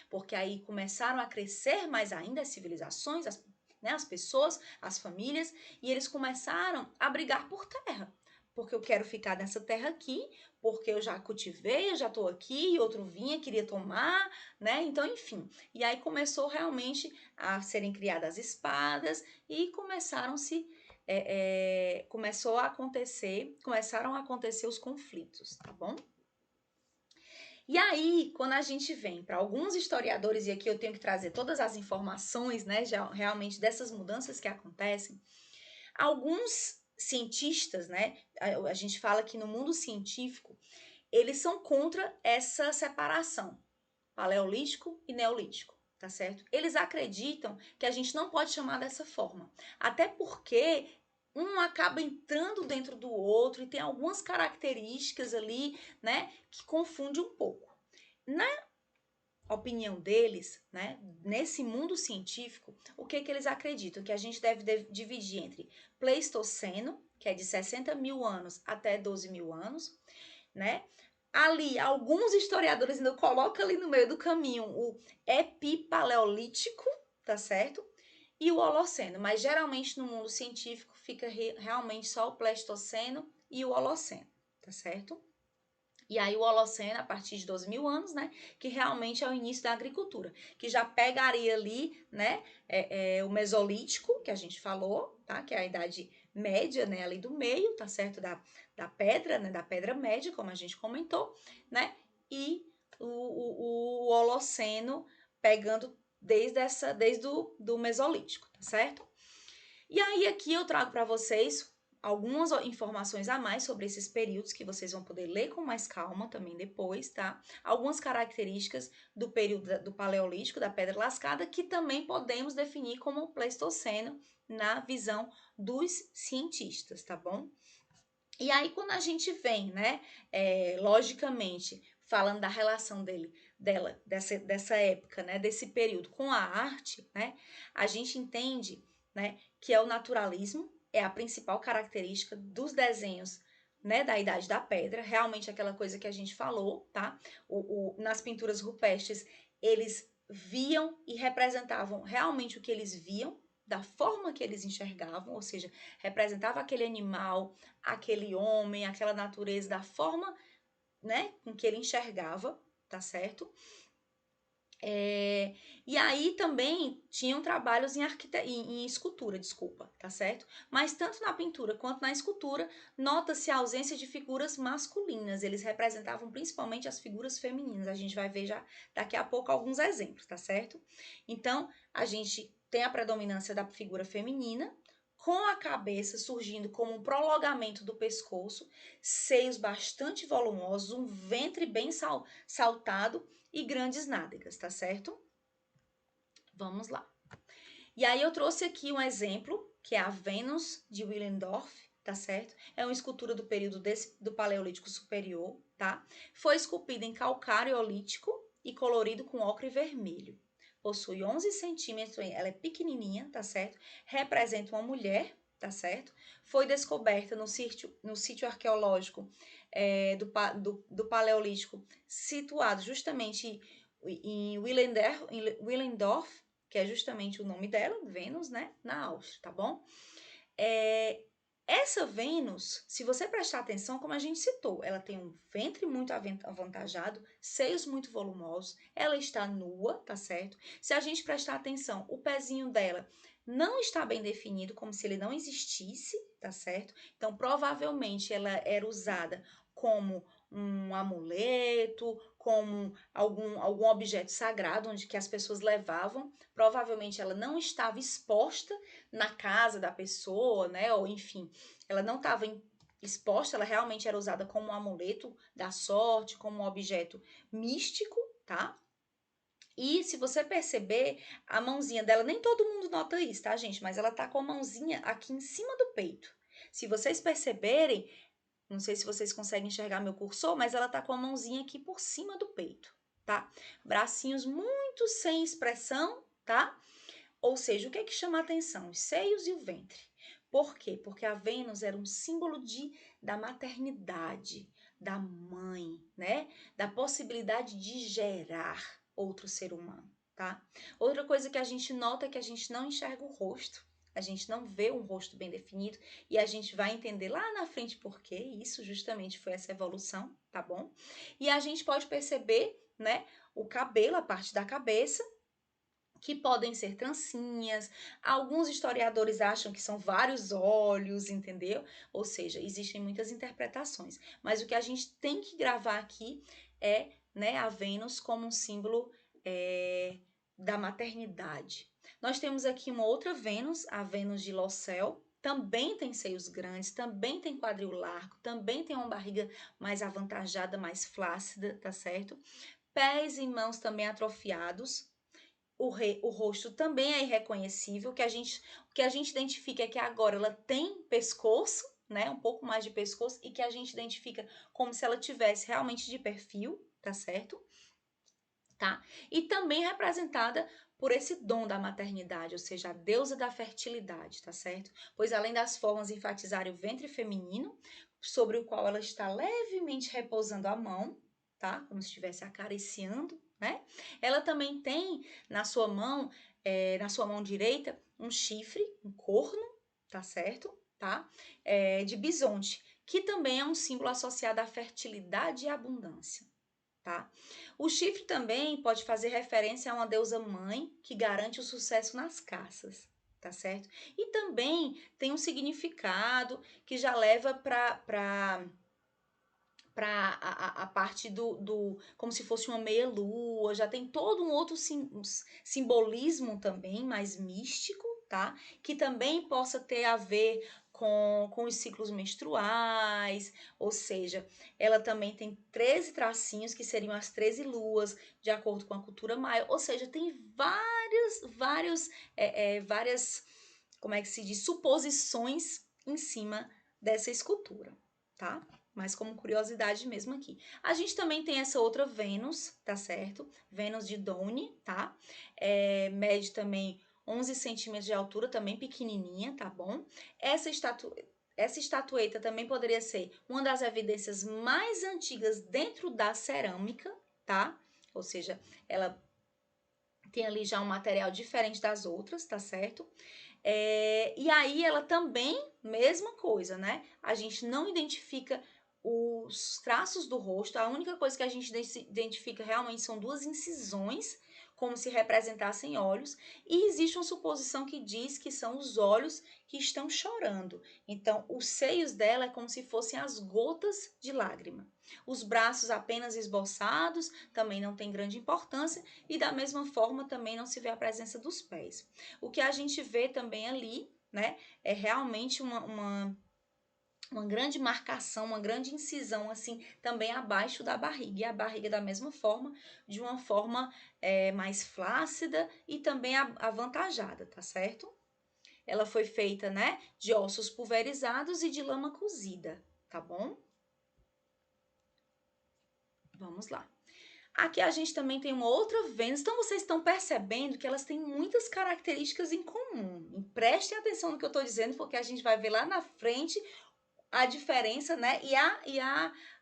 Porque aí começaram a crescer mais ainda as civilizações, as pessoas, as famílias, e eles começaram a brigar por terra. Porque eu quero ficar nessa terra aqui, porque eu já cultivei, eu já estou aqui, e outro vinha, queria tomar, né? Então, enfim. E aí começou realmente a serem criadas espadas e começaram a acontecer os conflitos, tá bom? E aí, quando a gente vem para alguns historiadores, e aqui eu tenho que trazer todas as informações, né, já realmente dessas mudanças que acontecem, alguns cientistas, né, a gente fala que no mundo científico, eles são contra essa separação, paleolítico e neolítico, tá certo? Eles acreditam que a gente não pode chamar dessa forma, até porque um acaba entrando dentro do outro e tem algumas características ali, né, que confunde um pouco. Na opinião deles, né, nesse mundo científico, o que eles acreditam? Que a gente deve dividir entre Pleistoceno, que é de 60 mil anos até 12 mil anos, né? Ali, alguns historiadores ainda colocam ali no meio do caminho o epipaleolítico, tá certo? E o Holoceno, mas geralmente no mundo científico fica realmente só o Pleistoceno e o Holoceno, tá certo? E aí o Holoceno, a partir de 12 mil anos, né, que realmente é o início da agricultura, que já pegaria ali, né, o Mesolítico, que a gente falou, tá, que é a idade média, né, ali do meio, tá certo, da pedra, né, da pedra média, como a gente comentou, né, e o Holoceno pegando desde o do Mesolítico, tá certo? E aí aqui eu trago para vocês algumas informações a mais sobre esses períodos que vocês vão poder ler com mais calma também depois, tá? Algumas características do período do Paleolítico, da Pedra Lascada, que também podemos definir como Pleistoceno na visão dos cientistas, tá bom? E aí quando a gente vem, né, logicamente, falando da relação dessa época, né, desse período com a arte, né, a gente entende, né, que é o naturalismo, é a principal característica dos desenhos, né, da Idade da Pedra, realmente aquela coisa que a gente falou, tá? Nas pinturas rupestres, eles viam e representavam realmente o que eles viam, da forma que eles enxergavam, ou seja, representava aquele animal, aquele homem, aquela natureza da forma, né, com que ele enxergava, tá certo? E aí também tinham trabalhos em escultura, desculpa, tá certo? Mas tanto na pintura quanto na escultura, nota-se a ausência de figuras masculinas. Eles representavam principalmente as figuras femininas. A gente vai ver já daqui a pouco alguns exemplos, tá certo? Então, a gente tem a predominância da figura feminina, com a cabeça surgindo como um prolongamento do pescoço, seios bastante volumosos, um ventre bem saltado e grandes nádegas, tá certo? Vamos lá. E aí eu trouxe aqui um exemplo, que é a Vênus de Willendorf, tá certo? É uma escultura do período do Paleolítico Superior, tá? Foi esculpida em calcário eolítico e colorido com ocre e vermelho. Possui 11 centímetros, ela é pequenininha, tá certo? Representa uma mulher, tá certo? Foi descoberta no sítio arqueológico do Paleolítico, situado justamente em Willendorf, que é justamente o nome dela, Vênus, né? Na Áustria, tá bom? Essa Vênus, se você prestar atenção, como a gente citou, ela tem um ventre muito avantajado, seios muito volumosos, ela está nua, tá certo? Se a gente prestar atenção, o pezinho dela não está bem definido, como se ele não existisse, tá certo? Então, provavelmente ela era usada como um amuleto, como algum objeto sagrado, onde que as pessoas levavam. Provavelmente ela não estava exposta na casa da pessoa, né? Ou enfim, ela não estava exposta, ela realmente era usada como um amuleto da sorte, como um objeto místico, tá? E se você perceber, a mãozinha dela, nem todo mundo nota isso, tá, gente? Mas ela tá com a mãozinha aqui em cima do peito. Se vocês perceberem, não sei se vocês conseguem enxergar meu cursor, mas ela tá com a mãozinha aqui por cima do peito, tá? Bracinhos muito sem expressão, tá? Ou seja, o que é que chama a atenção? Os seios e o ventre. Por quê? Porque a Vênus era um símbolo da maternidade, da mãe, né? Da possibilidade de gerar outro ser humano, tá? Outra coisa que a gente nota é que a gente não enxerga o rosto. A gente não vê um rosto bem definido e a gente vai entender lá na frente por quê. Isso justamente foi essa evolução, tá bom? E a gente pode perceber, né, o cabelo, a parte da cabeça, que podem ser trancinhas. Alguns historiadores acham que são vários olhos, entendeu? Ou seja, existem muitas interpretações. Mas o que a gente tem que gravar aqui é, né, a Vênus como um símbolo da maternidade. Nós temos aqui uma outra Vênus, a Vênus de Lossel. Também tem seios grandes, também tem quadril largo, também tem uma barriga mais avantajada, mais flácida, tá certo? Pés e mãos também atrofiados. O rosto também é irreconhecível, o que a gente identifica é que agora ela tem pescoço, né, um pouco mais de pescoço, e que a gente identifica como se ela tivesse realmente de perfil, tá certo? Tá? E também representada por esse dom da maternidade, ou seja, a deusa da fertilidade, tá certo? Pois além das formas enfatizarem o ventre feminino, sobre o qual ela está levemente repousando a mão, tá? Como se estivesse acariciando, né? Ela também tem na sua mão direita, um chifre, um corno, tá certo? Tá? De bisonte, que também é um símbolo associado à fertilidade e abundância. Tá? O chifre também pode fazer referência a uma deusa mãe que garante o sucesso nas caças, tá certo? E também tem um significado que já leva para a parte como se fosse uma meia-lua, já tem todo um outro simbolismo também, mais místico, tá? Que também possa ter a ver com os ciclos menstruais, ou seja, ela também tem 13 tracinhos, que seriam as 13 luas, de acordo com a cultura maia, ou seja, tem várias, como é que se diz, suposições em cima dessa escultura, tá? Mas como curiosidade mesmo aqui. A gente também tem essa outra Vênus, tá certo? Vênus de Downe, tá? Mede também 11 centímetros de altura, também pequenininha, tá bom? Essa estatueta também poderia ser uma das evidências mais antigas dentro da cerâmica, tá? Ou seja, ela tem ali já um material diferente das outras, tá certo? E aí ela também, mesma coisa, né? A gente não identifica os traços do rosto, a única coisa que a gente identifica realmente são duas incisões, como se representassem olhos, e existe uma suposição que diz que são os olhos que estão chorando. Então, os seios dela é como se fossem as gotas de lágrima. Os braços apenas esboçados, também não tem grande importância, e da mesma forma também não se vê a presença dos pés. O que a gente vê também ali, né, é realmente uma grande marcação, uma grande incisão, assim, também abaixo da barriga. E a barriga da mesma forma, de uma forma mais flácida e também avantajada, tá certo? ela foi feita, né, de ossos pulverizados e de lama cozida, tá bom? Vamos lá. Aqui a gente também tem uma outra Vênus, então vocês estão percebendo que elas têm muitas características em comum. E prestem atenção no que eu estou dizendo, porque a gente vai ver lá na frente a diferença, né,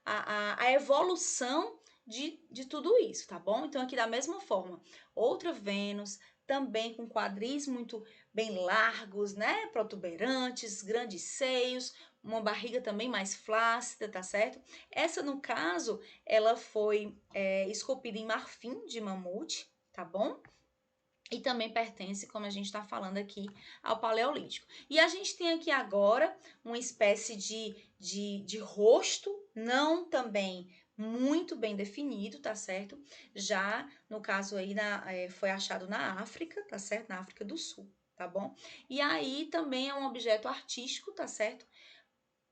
a evolução de tudo isso, tá bom? Então, aqui da mesma forma, outra Vênus, também com quadris muito bem largos, né, protuberantes, grandes seios, uma barriga também mais flácida, tá certo? Essa, no caso, ela foi esculpida em marfim de mamute, tá bom? E também pertence, como a gente está falando aqui, ao Paleolítico. E a gente tem aqui agora uma espécie de rosto, não também muito bem definido, tá certo? Já, no caso aí, foi achado na África, tá certo? Na África do Sul, tá bom? E aí também é um objeto artístico, tá certo?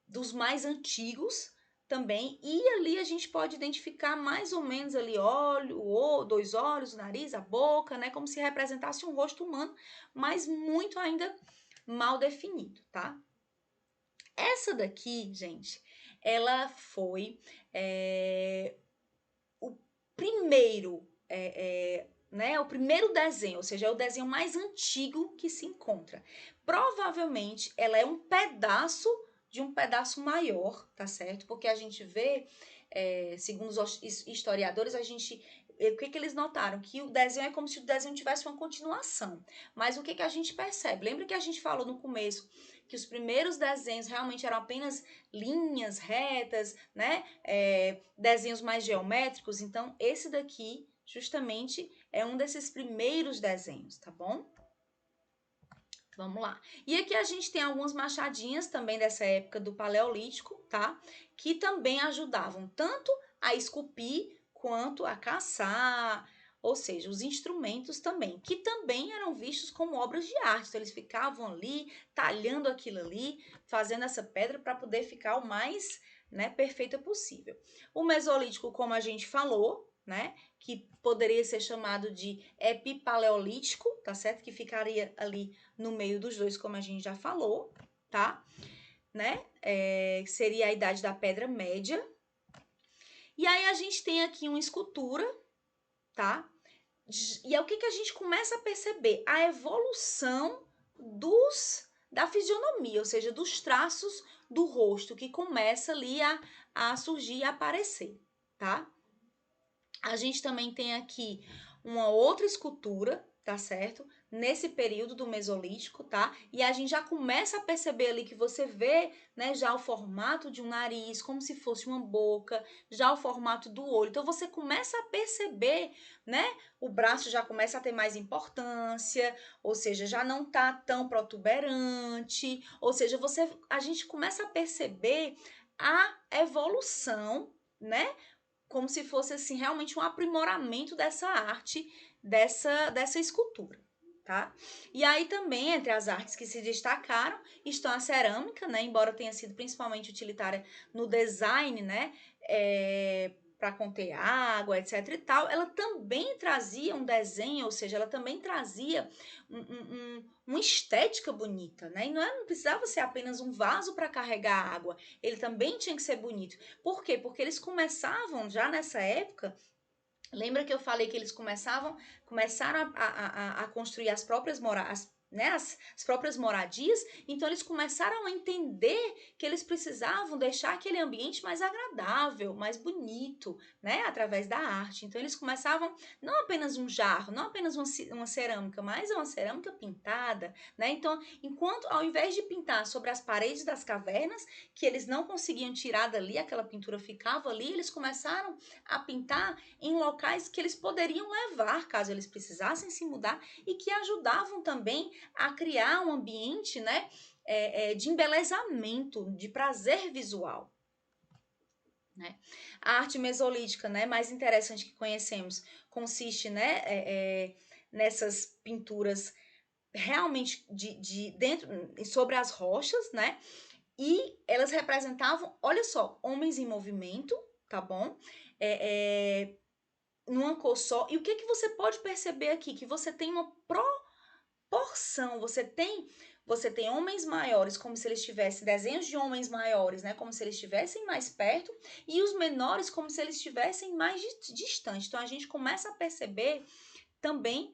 Dos mais antigos também, e ali a gente pode identificar mais ou menos ali dois olhos, o nariz, a boca, né, como se representasse um rosto humano, mas muito ainda mal definido, tá? Essa daqui, gente, ela foi o primeiro, né, o primeiro desenho, ou seja, é o desenho mais antigo que se encontra. Provavelmente ela é um pedaço de um pedaço maior, tá certo? Porque a gente vê, segundo os historiadores, o que eles notaram? Que o desenho é como se o desenho tivesse uma continuação. Mas o que a gente percebe? Lembra que a gente falou no começo que os primeiros desenhos realmente eram apenas linhas retas, né? Desenhos mais geométricos. Então, esse daqui, justamente, é um desses primeiros desenhos, tá bom? Vamos lá. E aqui a gente tem algumas machadinhas também dessa época do Paleolítico, tá? Que também ajudavam tanto a esculpir quanto a caçar, ou seja, os instrumentos também, que também eram vistos como obras de arte. Então, eles ficavam ali, talhando aquilo ali, fazendo essa pedra para poder ficar o mais, né, perfeita possível. O Mesolítico, como a gente falou, né, que poderia ser chamado de epipaleolítico, tá certo? Que ficaria ali no meio dos dois, como a gente já falou, tá? Né? Seria a idade da Pedra Média. E aí a gente tem aqui uma escultura, tá? E é o que a gente começa a perceber? A evolução da fisionomia, ou seja, dos traços do rosto, que começa ali a surgir e aparecer, tá? A gente também tem aqui uma outra escultura, tá certo? Nesse período do Mesolítico, tá? E a gente já começa a perceber ali que você vê, né, já o formato de um nariz, como se fosse uma boca, já o formato do olho. Então você começa a perceber, né? O braço já começa a ter mais importância, ou seja, já não tá tão protuberante, ou seja, a gente começa a perceber a evolução, né? Como se fosse assim realmente um aprimoramento dessa arte, dessa escultura, tá? E aí também entre as artes que se destacaram estão a cerâmica, né? Embora tenha sido principalmente utilitária no design, né? Para conter água, etc e tal, ela também trazia um desenho, ou seja, ela também trazia uma estética bonita, né? E não precisava ser apenas um vaso para carregar água, ele também tinha que ser bonito. Por quê? Porque eles começavam já nessa época. Lembra que eu falei que eles começaram a construir as próprias moradas, né, as próprias moradias, então eles começaram a entender que eles precisavam deixar aquele ambiente mais agradável, mais bonito, né, através da arte. Então eles começavam não apenas um jarro, não apenas uma cerâmica, mas uma cerâmica pintada, né? Então, enquanto ao invés de pintar sobre as paredes das cavernas, que eles não conseguiam tirar dali, aquela pintura ficava ali, eles começaram a pintar em locais que eles poderiam levar caso eles precisassem se mudar e que ajudavam também a criar um ambiente, né, de embelezamento, de prazer visual. Né? A arte mesolítica, né, mais interessante que conhecemos consiste, né, nessas pinturas realmente dentro sobre as rochas, né? E elas representavam, olha só, homens em movimento, tá bom? Numa cor só. E o que você pode perceber aqui? Que você tem uma porção, você tem homens maiores, como se eles tivessem desenhos de homens maiores, né? Como se eles estivessem mais perto, e os menores como se eles estivessem mais distantes. Então a gente começa a perceber também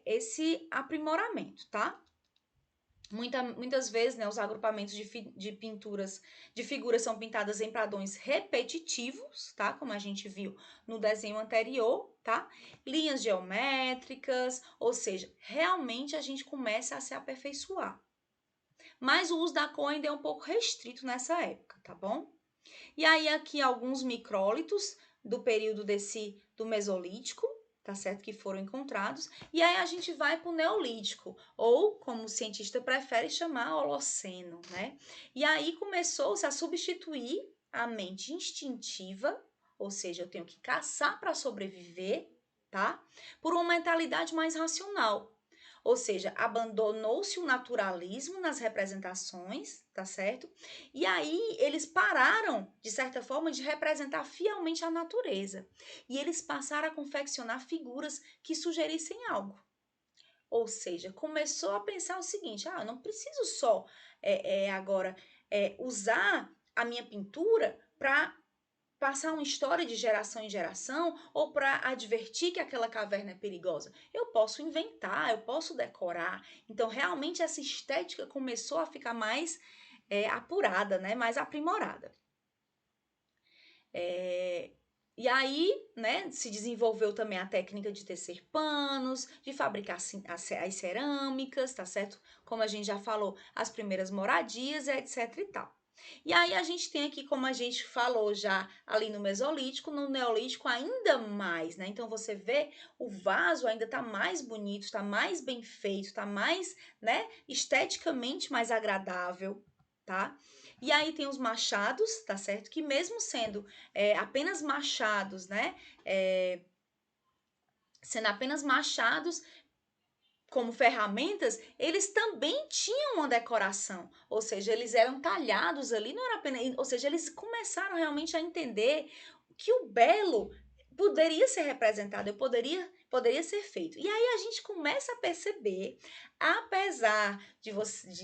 esse aprimoramento, tá? Muitas vezes, né, os agrupamentos de pinturas, de figuras são pintadas em padrões repetitivos, tá? Como a gente viu no desenho anterior, tá? Linhas geométricas, ou seja, realmente a gente começa a se aperfeiçoar. Mas o uso da cor ainda é um pouco restrito nessa época, tá bom? E aí aqui alguns micrólitos do período do Mesolítico, tá certo? Que foram encontrados. E aí a gente vai para o Neolítico, ou como o cientista prefere chamar, Holoceno, né? E aí começou-se a substituir a mente instintiva, ou seja, eu tenho que caçar para sobreviver, tá? Por uma mentalidade mais racional. Ou seja, abandonou-se o naturalismo nas representações, tá certo? E aí eles pararam, de certa forma, de representar fielmente a natureza. E eles passaram a confeccionar figuras que sugerissem algo. Ou seja, começou a pensar o seguinte: eu não preciso só agora usar a minha pintura para passar uma história de geração em geração ou para advertir que aquela caverna é perigosa. Eu posso inventar, eu posso decorar. Então, realmente, essa estética começou a ficar mais apurada, né? Mais aprimorada. E aí, né, se desenvolveu também a técnica de tecer panos, de fabricar as cerâmicas, tá certo? Como a gente já falou, as primeiras moradias, etc e tal. E aí a gente tem aqui, como a gente falou já ali no Mesolítico, no Neolítico ainda mais, né? Então você vê o vaso ainda tá mais bonito, tá mais bem feito, tá mais, né, esteticamente mais agradável, tá? E aí tem os machados, tá certo? Que mesmo sendo apenas machados, né? Sendo apenas machados como ferramentas, eles também tinham uma decoração, ou seja, eles eram talhados ali, não era apenas, ou seja, eles começaram realmente a entender que o belo poderia ser representado, poderia ser feito. E aí a gente começa a perceber, apesar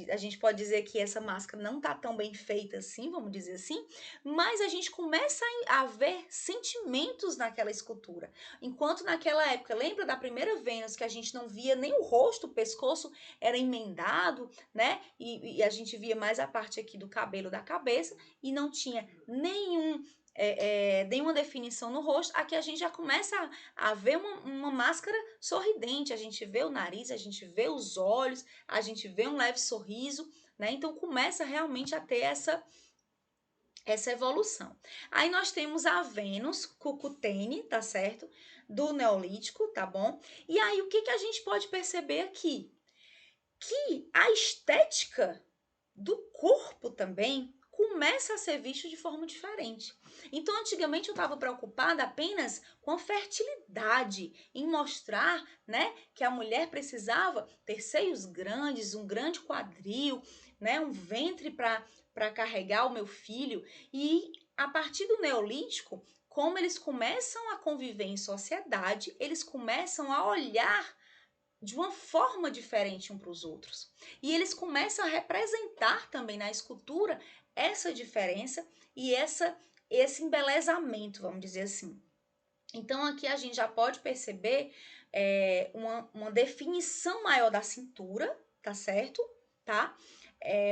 a gente pode dizer que essa máscara não tá tão bem feita assim, vamos dizer assim, mas a gente começa a ver sentimentos naquela escultura. Enquanto naquela época, lembra da primeira Vênus que a gente não via nem o rosto, o pescoço era emendado, né? E a gente via mais a parte aqui do cabelo da cabeça e não tinha nenhuma definição no rosto. Aqui a gente já começa a ver uma máscara sorridente, a gente vê o nariz, a gente vê os olhos, a gente vê um leve sorriso, né? Então começa realmente a ter essa evolução. Aí nós temos a Vênus Cucutene, tá certo? Do Neolítico, tá bom? E aí o que a gente pode perceber aqui? Que a estética do corpo também começa a ser visto de forma diferente. Então, antigamente eu estava preocupada apenas com a fertilidade, em mostrar, né, que a mulher precisava ter seios grandes, um grande quadril, né, um ventre para carregar o meu filho. E a partir do Neolítico, como eles começam a conviver em sociedade, eles começam a olhar de uma forma diferente um para os outros. E eles começam a representar também na escultura essa diferença e esse embelezamento, vamos dizer assim. Então aqui a gente já pode perceber uma definição maior da cintura, tá certo? Tá?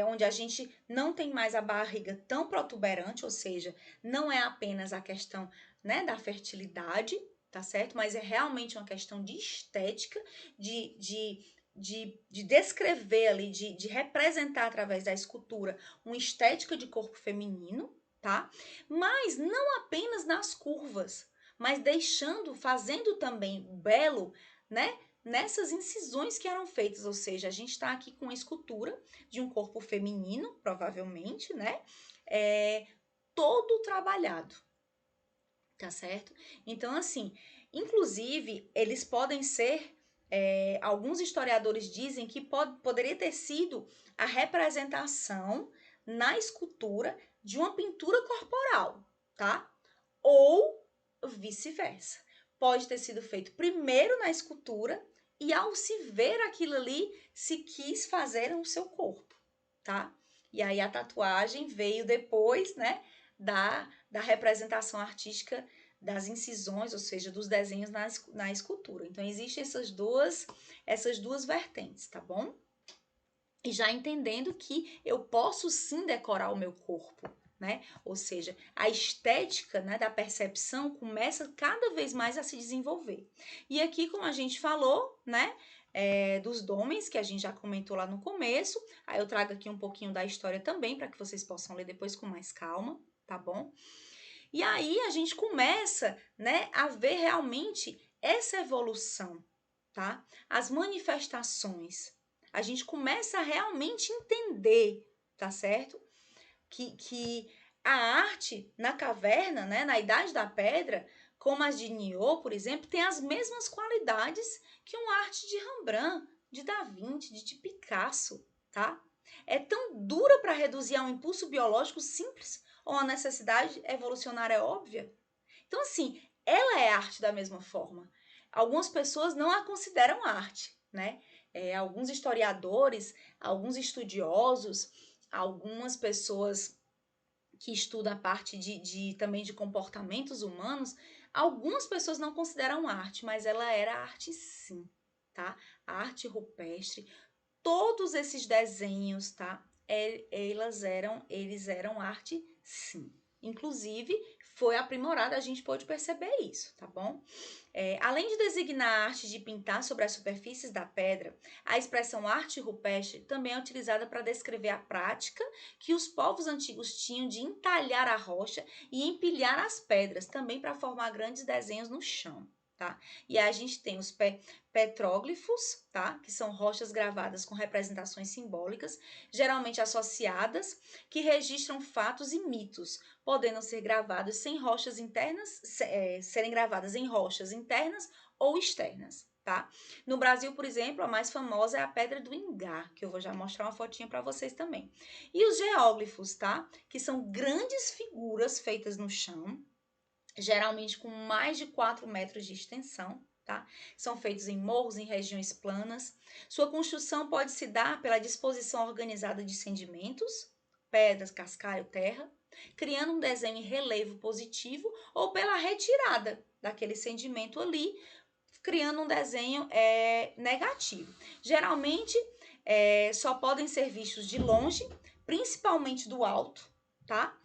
Onde a gente não tem mais a barriga tão protuberante, ou seja, não é apenas a questão, né, da fertilidade, tá certo? Mas é realmente uma questão de estética, de descrever ali, de representar através da escultura uma estética de corpo feminino, tá? Mas não apenas nas curvas, mas fazendo também belo, né? Nessas incisões que eram feitas, ou seja, a gente está aqui com a escultura de um corpo feminino, provavelmente, né? Todo trabalhado, tá certo? Então, assim, inclusive, eles podem ser, alguns historiadores dizem que poderia ter sido a representação na escultura de uma pintura corporal, tá? Ou vice-versa. Pode ter sido feito primeiro na escultura e ao se ver aquilo ali, se quis fazer o seu corpo, tá? E aí a tatuagem veio depois, né, da representação artística das incisões, ou seja, dos desenhos na escultura. Então, existem essas duas vertentes, tá bom? E já entendendo que eu posso sim decorar o meu corpo, né? Ou seja, a estética, né, da percepção começa cada vez mais a se desenvolver. E aqui, como a gente falou, né, dos domens, que a gente já comentou lá no começo, aí eu trago aqui um pouquinho da história também, para que vocês possam ler depois com mais calma, tá bom? E aí a gente começa, né, a ver realmente essa evolução, tá? As manifestações. A gente começa a realmente entender, tá certo? Que a arte na caverna, né, na Idade da Pedra, como as de Niort, por exemplo, tem as mesmas qualidades que uma arte de Rembrandt, de Da Vinci, de Picasso, tá? É tão dura para reduzir a um impulso biológico simples ou uma necessidade evolucionária óbvia? Então, assim, ela é arte da mesma forma. Algumas pessoas não a consideram arte, né? Alguns historiadores, alguns estudiosos, algumas pessoas que estudam a parte também de comportamentos humanos, algumas pessoas não consideram arte, mas ela era arte sim, tá? A arte rupestre, todos esses desenhos, tá? Eles eram arte sim. Inclusive, foi aprimorada, a gente pode perceber isso, tá bom? Além de designar a arte de pintar sobre as superfícies da pedra, a expressão arte rupestre também é utilizada para descrever a prática que os povos antigos tinham de entalhar a rocha e empilhar as pedras, também para formar grandes desenhos no chão. Tá? E aí a gente tem os petróglifos, tá? Que são rochas gravadas com representações simbólicas, geralmente associadas, que registram fatos e mitos, podendo ser gravados sem rochas internas, serem gravadas em rochas internas ou externas, tá? No Brasil, por exemplo, a mais famosa é a Pedra do Ingá, que eu vou já mostrar uma fotinha para vocês também. E os geóglifos, tá? Que são grandes figuras feitas no chão, geralmente com mais de 4 metros de extensão, tá? São feitos em morros, em regiões planas. Sua construção pode se dar pela disposição organizada de sedimentos, pedras, cascalho, terra, criando um desenho em relevo positivo ou pela retirada daquele sedimento ali, criando um desenho negativo. Geralmente, só podem ser vistos de longe, principalmente do alto, tá?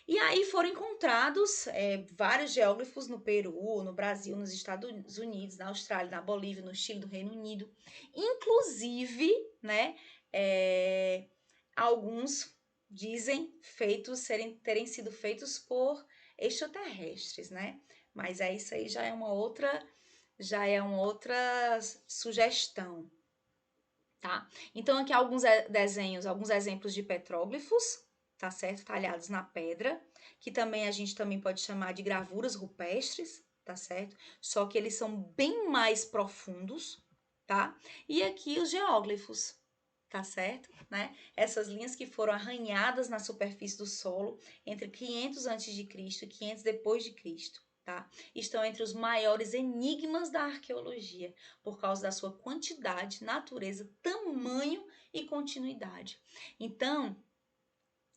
E aí foram encontrados vários geóglifos no Peru, no Brasil, nos Estados Unidos, na Austrália, na Bolívia, no Chile, no Reino Unido. Inclusive, né, alguns dizem terem sido feitos por extraterrestres, né? Mas isso aí já é uma outra sugestão, tá? Então aqui alguns desenhos, alguns exemplos de petróglifos, tá certo? Talhados na pedra, que também a gente também pode chamar de gravuras rupestres, tá certo? Só que eles são bem mais profundos, tá? E aqui os geóglifos, tá certo? Né? Essas linhas que foram arranhadas na superfície do solo entre 500 a.C. e 500 depois de Cristo. Tá? Estão entre os maiores enigmas da arqueologia, por causa da sua quantidade, natureza, tamanho e continuidade. Então,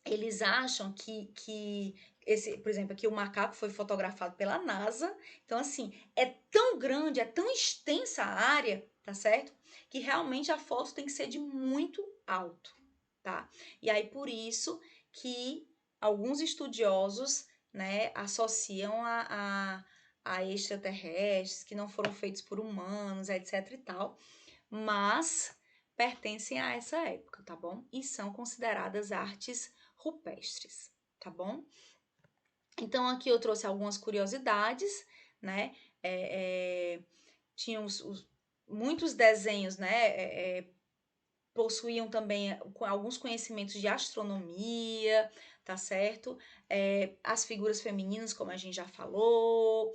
eles acham que esse, por exemplo, aqui o macaco foi fotografado pela NASA. Então, assim, é tão grande, é tão extensa a área, tá certo? Que realmente a foto tem que ser de muito alto, tá? E aí, por isso que alguns estudiosos, né, associam a extraterrestres, que não foram feitos por humanos, etc e tal, mas pertencem a essa época, tá bom? E são consideradas artes rupestres, tá bom? Então, aqui eu trouxe algumas curiosidades, né? Tinham muitos desenhos, né? Possuíam também alguns conhecimentos de astronomia, tá certo? As figuras femininas, como a gente já falou,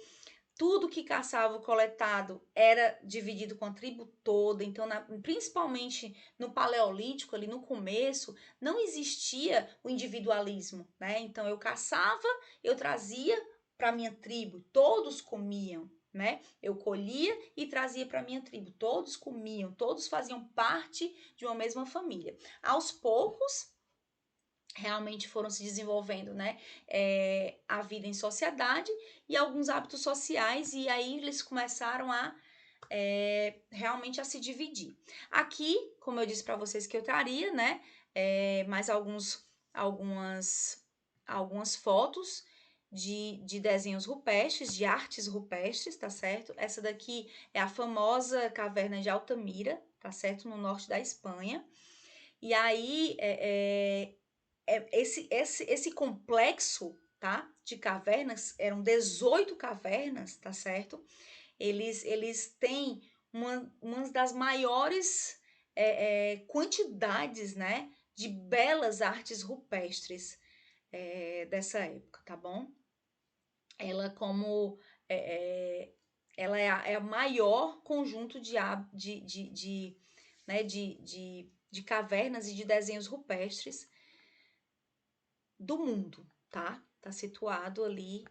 tudo que caçava o coletado era dividido com a tribo toda, então principalmente no Paleolítico, ali no começo, não existia o individualismo, né? Então eu caçava, eu trazia para minha tribo, todos comiam, né? Eu colhia e trazia para minha tribo. Todos comiam, todos faziam parte de uma mesma família. Aos poucos, realmente foram se desenvolvendo, né? A vida em sociedade e alguns hábitos sociais, e aí eles começaram a realmente a se dividir. Aqui, como eu disse para vocês que eu traria, né? Mais algumas fotos de desenhos rupestres, de artes rupestres, tá certo? Essa daqui é a famosa caverna de Altamira, tá certo? No norte da Espanha. E aí, esse complexo, tá? De cavernas, eram 18 cavernas, tá certo? Eles têm uma das maiores quantidades, né? De belas artes rupestres dessa época, tá bom? Ela como ela é a maior conjunto né, de cavernas e de desenhos rupestres do mundo, tá? Tá situado ali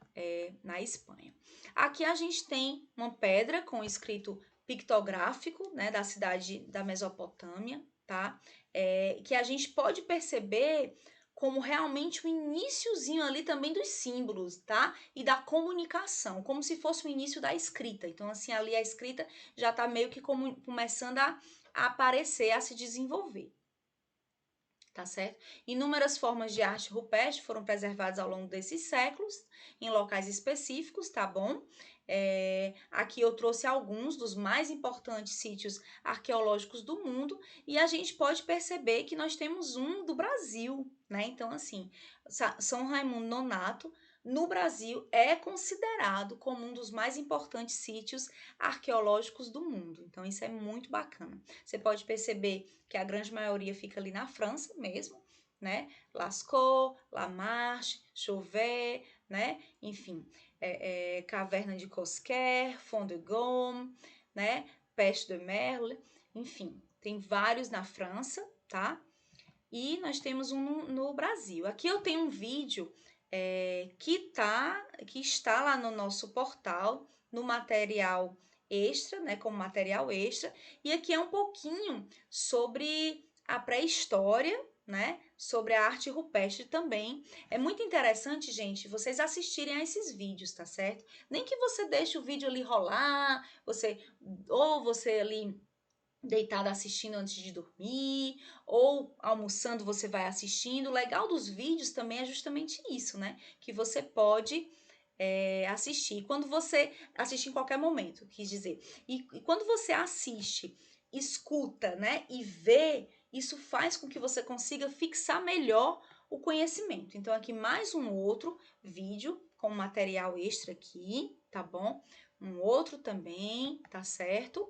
na Espanha. Aqui a gente tem uma pedra com escrito pictográfico, né, da cidade da Mesopotâmia, tá? Que a gente pode perceber como realmente o iniciozinho ali também dos símbolos, tá? E da comunicação, como se fosse o início da escrita. Então, assim, ali a escrita já tá meio que começando a aparecer, a se desenvolver. Tá certo? Inúmeras formas de arte rupestre foram preservadas ao longo desses séculos, em locais específicos, tá bom? Aqui eu trouxe alguns dos mais importantes sítios arqueológicos do mundo e a gente pode perceber que nós temos um do Brasil, né? Então, assim, São Raimundo Nonato, no Brasil, é considerado como um dos mais importantes sítios arqueológicos do mundo. Então, isso é muito bacana. Você pode perceber que a grande maioria fica ali na França mesmo, né? Lascaux, Lamarche, Chauvet, né? Enfim, Caverna de Cosquer, Fond de Gaume, né? Peste de Merle, enfim, tem vários na França, tá? E nós temos um no Brasil. Aqui eu tenho um vídeo que está lá no nosso portal, no material extra, né, como material extra, e aqui é um pouquinho sobre a pré-história, né, sobre a arte rupestre também. É muito interessante, gente, vocês assistirem a esses vídeos, tá certo? Nem que você deixe o vídeo ali rolar, ou você ali deitada assistindo antes de dormir, ou almoçando você vai assistindo. O legal dos vídeos também é justamente isso, né? Que você pode assistir. Quando você assiste em qualquer momento, quis dizer. E quando você assiste, escuta, né? E vê, isso faz com que você consiga fixar melhor o conhecimento. Então, aqui mais um outro vídeo com material extra aqui, tá bom? Um outro também, tá certo?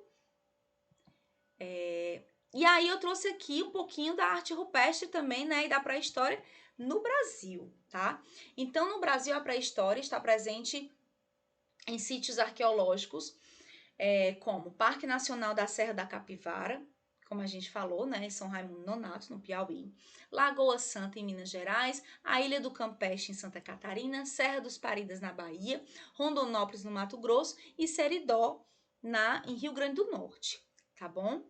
E aí eu trouxe aqui um pouquinho da arte rupestre também, né, e da pré-história no Brasil, tá? Então, no Brasil, a pré-história está presente em sítios arqueológicos, como Parque Nacional da Serra da Capivara, como a gente falou, né, em São Raimundo Nonato, no Piauí, Lagoa Santa, em Minas Gerais, a Ilha do Campeche, em Santa Catarina, Serra dos Paridas, na Bahia, Rondonópolis, no Mato Grosso e Seridó, em Rio Grande do Norte. Tá bom?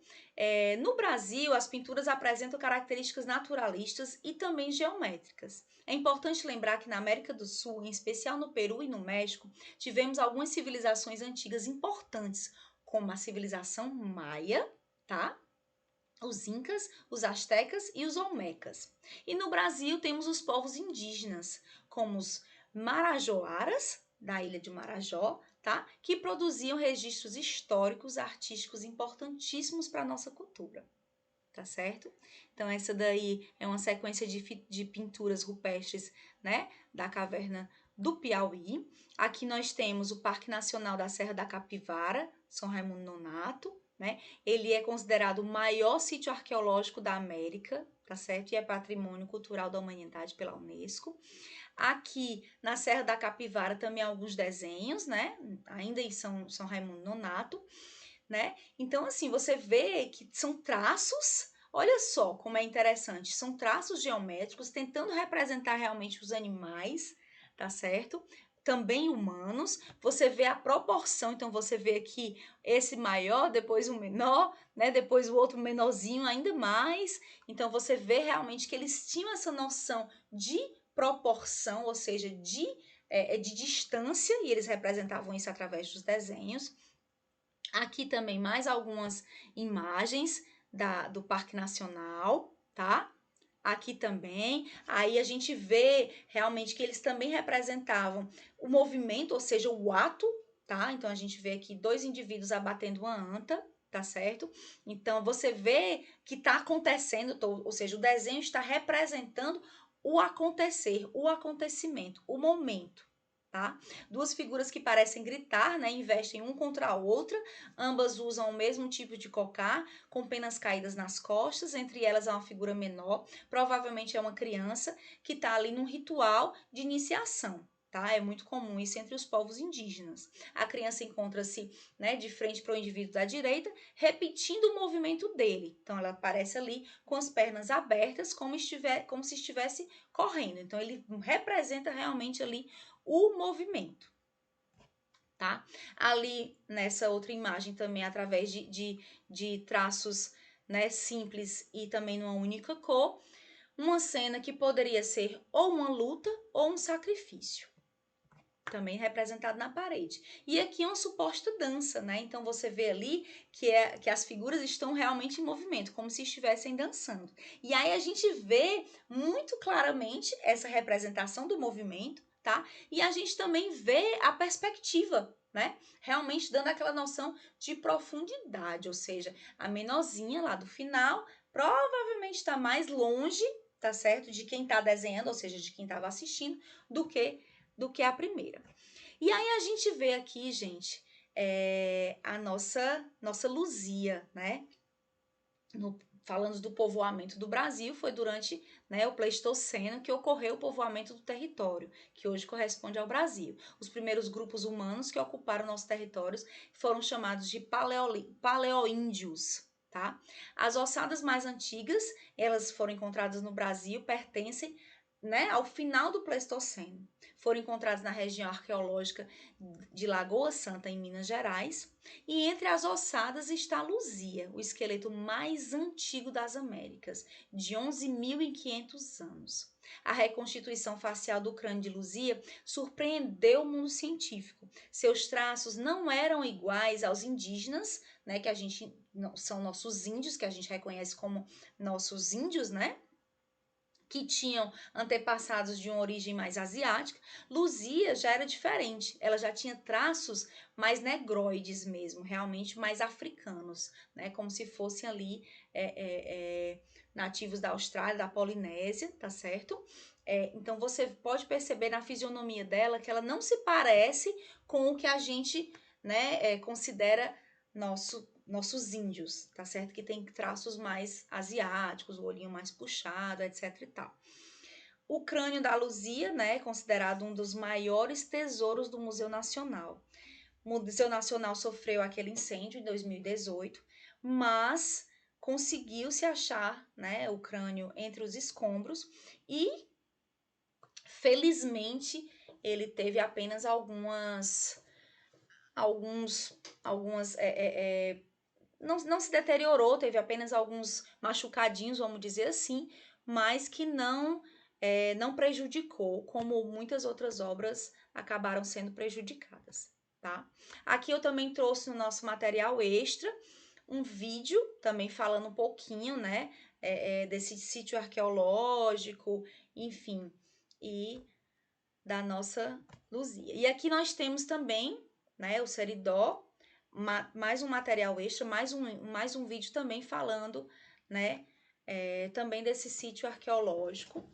No Brasil, as pinturas apresentam características naturalistas e também geométricas. É importante lembrar que na América do Sul, em especial no Peru e no México, tivemos algumas civilizações antigas importantes, como a civilização maia, tá? Os incas, os astecas e os olmecas. E no Brasil temos os povos indígenas, como os marajoaras, da ilha de Marajó, tá? Que produziam registros históricos, artísticos importantíssimos para a nossa cultura, tá certo? Então, essa daí é uma sequência de pinturas rupestres, né? Da caverna do Piauí. Aqui nós temos o Parque Nacional da Serra da Capivara, São Raimundo Nonato, né? Ele é considerado o maior sítio arqueológico da América, tá certo? E é patrimônio cultural da humanidade pela Unesco. Aqui na Serra da Capivara também há alguns desenhos, né? Ainda em São Raimundo Nonato, né? Então, assim, você vê que são traços. Olha só como é interessante. São traços geométricos tentando representar realmente os animais, tá certo? também humanos, você vê a proporção, então você vê aqui esse maior, depois o menor, né? Depois o outro menorzinho ainda mais. Então você vê realmente que eles tinham essa noção de proporção, ou seja, de distância, e eles representavam isso através dos desenhos. Aqui também mais algumas imagens do Parque Nacional, tá? Aqui também, aí a gente vê realmente que eles também representavam o movimento, ou seja, o ato, tá? Então a gente vê aqui 2 indivíduos abatendo uma anta, tá certo? Então você vê que tá acontecendo, ou seja, o desenho está representando o acontecer, o acontecimento, o momento, tá? 2 figuras que parecem gritar, né? Investem um contra a outra, ambas usam o mesmo tipo de cocar, com penas caídas nas costas, entre elas há uma figura menor, provavelmente é uma criança que está ali num ritual de iniciação. Tá? É muito comum isso entre os povos indígenas. A criança encontra-se, né, de frente para o indivíduo da direita, repetindo o movimento dele. Então ela aparece ali com as pernas abertas, como se estivesse correndo. Então ele representa realmente ali o movimento. Tá? Ali nessa outra imagem também, através de traços, né, simples e também numa única cor, uma cena que poderia ser ou uma luta ou um sacrifício, também representado na parede. E aqui é uma suposta dança, né? Então você vê ali que as figuras estão realmente em movimento, como se estivessem dançando. E aí a gente vê muito claramente essa representação do movimento, tá? E a gente também vê a perspectiva, né? Realmente dando aquela noção de profundidade, ou seja, a menorzinha lá do final provavelmente está mais longe, tá certo? De quem está desenhando, ou seja, de quem estava assistindo, do que a primeira. E aí a gente vê aqui, gente, a nossa Luzia, né? Falando do povoamento do Brasil, foi durante, né, o Pleistoceno que ocorreu o povoamento do território, que hoje corresponde ao Brasil. Os primeiros grupos humanos que ocuparam nossos territórios foram chamados de paleoíndios. Tá? As ossadas mais antigas, elas foram encontradas no Brasil, pertencem, né, ao final do Pleistoceno. Foram encontradas na região arqueológica de Lagoa Santa, em Minas Gerais, e entre as ossadas está a Luzia, o esqueleto mais antigo das Américas, de 11.500 anos. A reconstituição facial do crânio de Luzia surpreendeu o mundo científico. Seus traços não eram iguais aos indígenas, né, que a gente são nossos índios, que a gente reconhece como nossos índios, né? Que tinham antepassados de uma origem mais asiática. Luzia já era diferente, ela já tinha traços mais negroides mesmo, realmente mais africanos, né? Como se fossem ali nativos da Austrália, da Polinésia, tá certo? Então você pode perceber na fisionomia dela que ela não se parece com o que a gente, né, considera nossos índios, tá certo? Que tem traços mais asiáticos, o olhinho mais puxado, etc e tal. O crânio da Luzia, né, é considerado um dos maiores tesouros do Museu Nacional. O Museu Nacional sofreu aquele incêndio em 2018, mas conseguiu-se achar, né, o crânio entre os escombros e, felizmente, ele teve apenas algumas não se deteriorou, teve apenas alguns machucadinhos, vamos dizer assim, mas que não prejudicou, como muitas outras obras acabaram sendo prejudicadas, tá? Aqui eu também trouxe no nosso material extra um vídeo também falando um pouquinho, né, desse sítio arqueológico, enfim, e da nossa Luzia. E aqui nós temos também, né, o Seridó, mais um material extra, mais um vídeo também falando, né, também desse sítio arqueológico,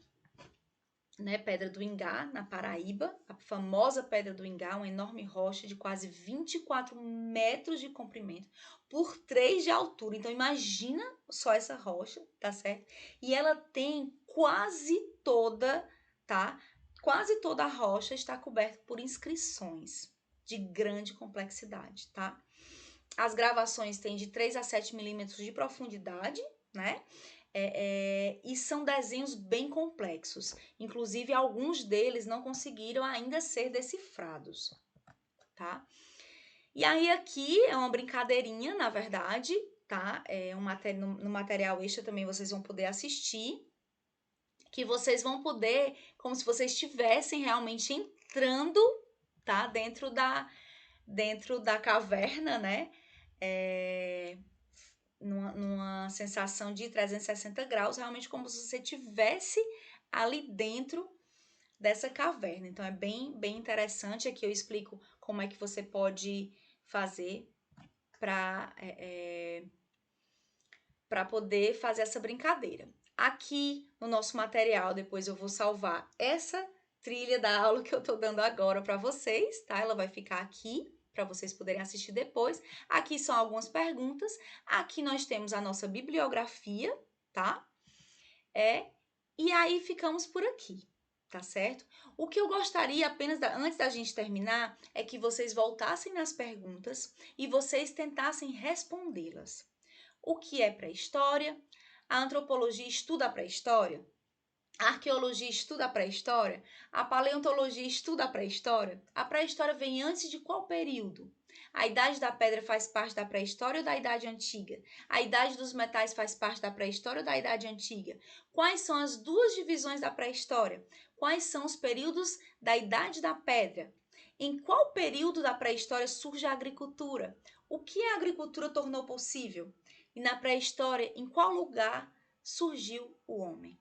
né, Pedra do Ingá, na Paraíba, a famosa Pedra do Ingá, uma enorme rocha de quase 24 metros de comprimento por 3 de altura. Então imagina só essa rocha, tá certo? E ela tem quase toda, tá? Quase toda a rocha está coberta por inscrições de grande complexidade, tá? As gravações têm de 3 a 7 milímetros de profundidade, né? E são desenhos bem complexos. Inclusive, alguns deles não conseguiram ainda ser decifrados, tá? E aí aqui é uma brincadeirinha, na verdade, tá? No material extra também vocês vão poder assistir, que vocês vão poder, como se vocês estivessem realmente entrando, tá? Dentro da caverna, né? Numa sensação de 360 graus, realmente como se você estivesse ali dentro dessa caverna. Então é bem interessante. Aqui eu explico como é que você pode fazer para poder fazer essa brincadeira. Aqui no nosso material, depois eu vou salvar essa trilha da aula que eu tô dando agora para vocês, tá? Ela vai ficar aqui para vocês poderem assistir depois. Aqui são algumas perguntas. Aqui nós temos a nossa bibliografia, tá? E aí ficamos por aqui, tá certo? O que eu gostaria apenas, antes da gente terminar, é que vocês voltassem nas perguntas e vocês tentassem respondê-las. O que é pré-história? A antropologia estuda a pré-história? A arqueologia estuda a pré-história? A paleontologia estuda a pré-história? A pré-história vem antes de qual período? A idade da pedra faz parte da pré-história ou da idade antiga? A idade dos metais faz parte da pré-história ou da idade antiga? Quais são as duas divisões da pré-história? Quais são os períodos da idade da pedra? Em qual período da pré-história surge a agricultura? O que a agricultura tornou possível? E na pré-história, em qual lugar surgiu o homem?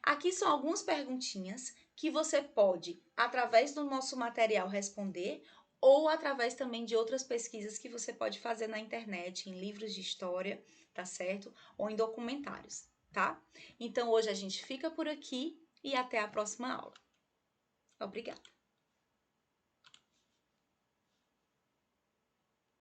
Aqui são algumas perguntinhas que você pode, através do nosso material, responder ou através também de outras pesquisas que você pode fazer na internet, em livros de história, tá certo? Ou em documentários, tá? Então hoje a gente fica por aqui e até a próxima aula. Obrigada!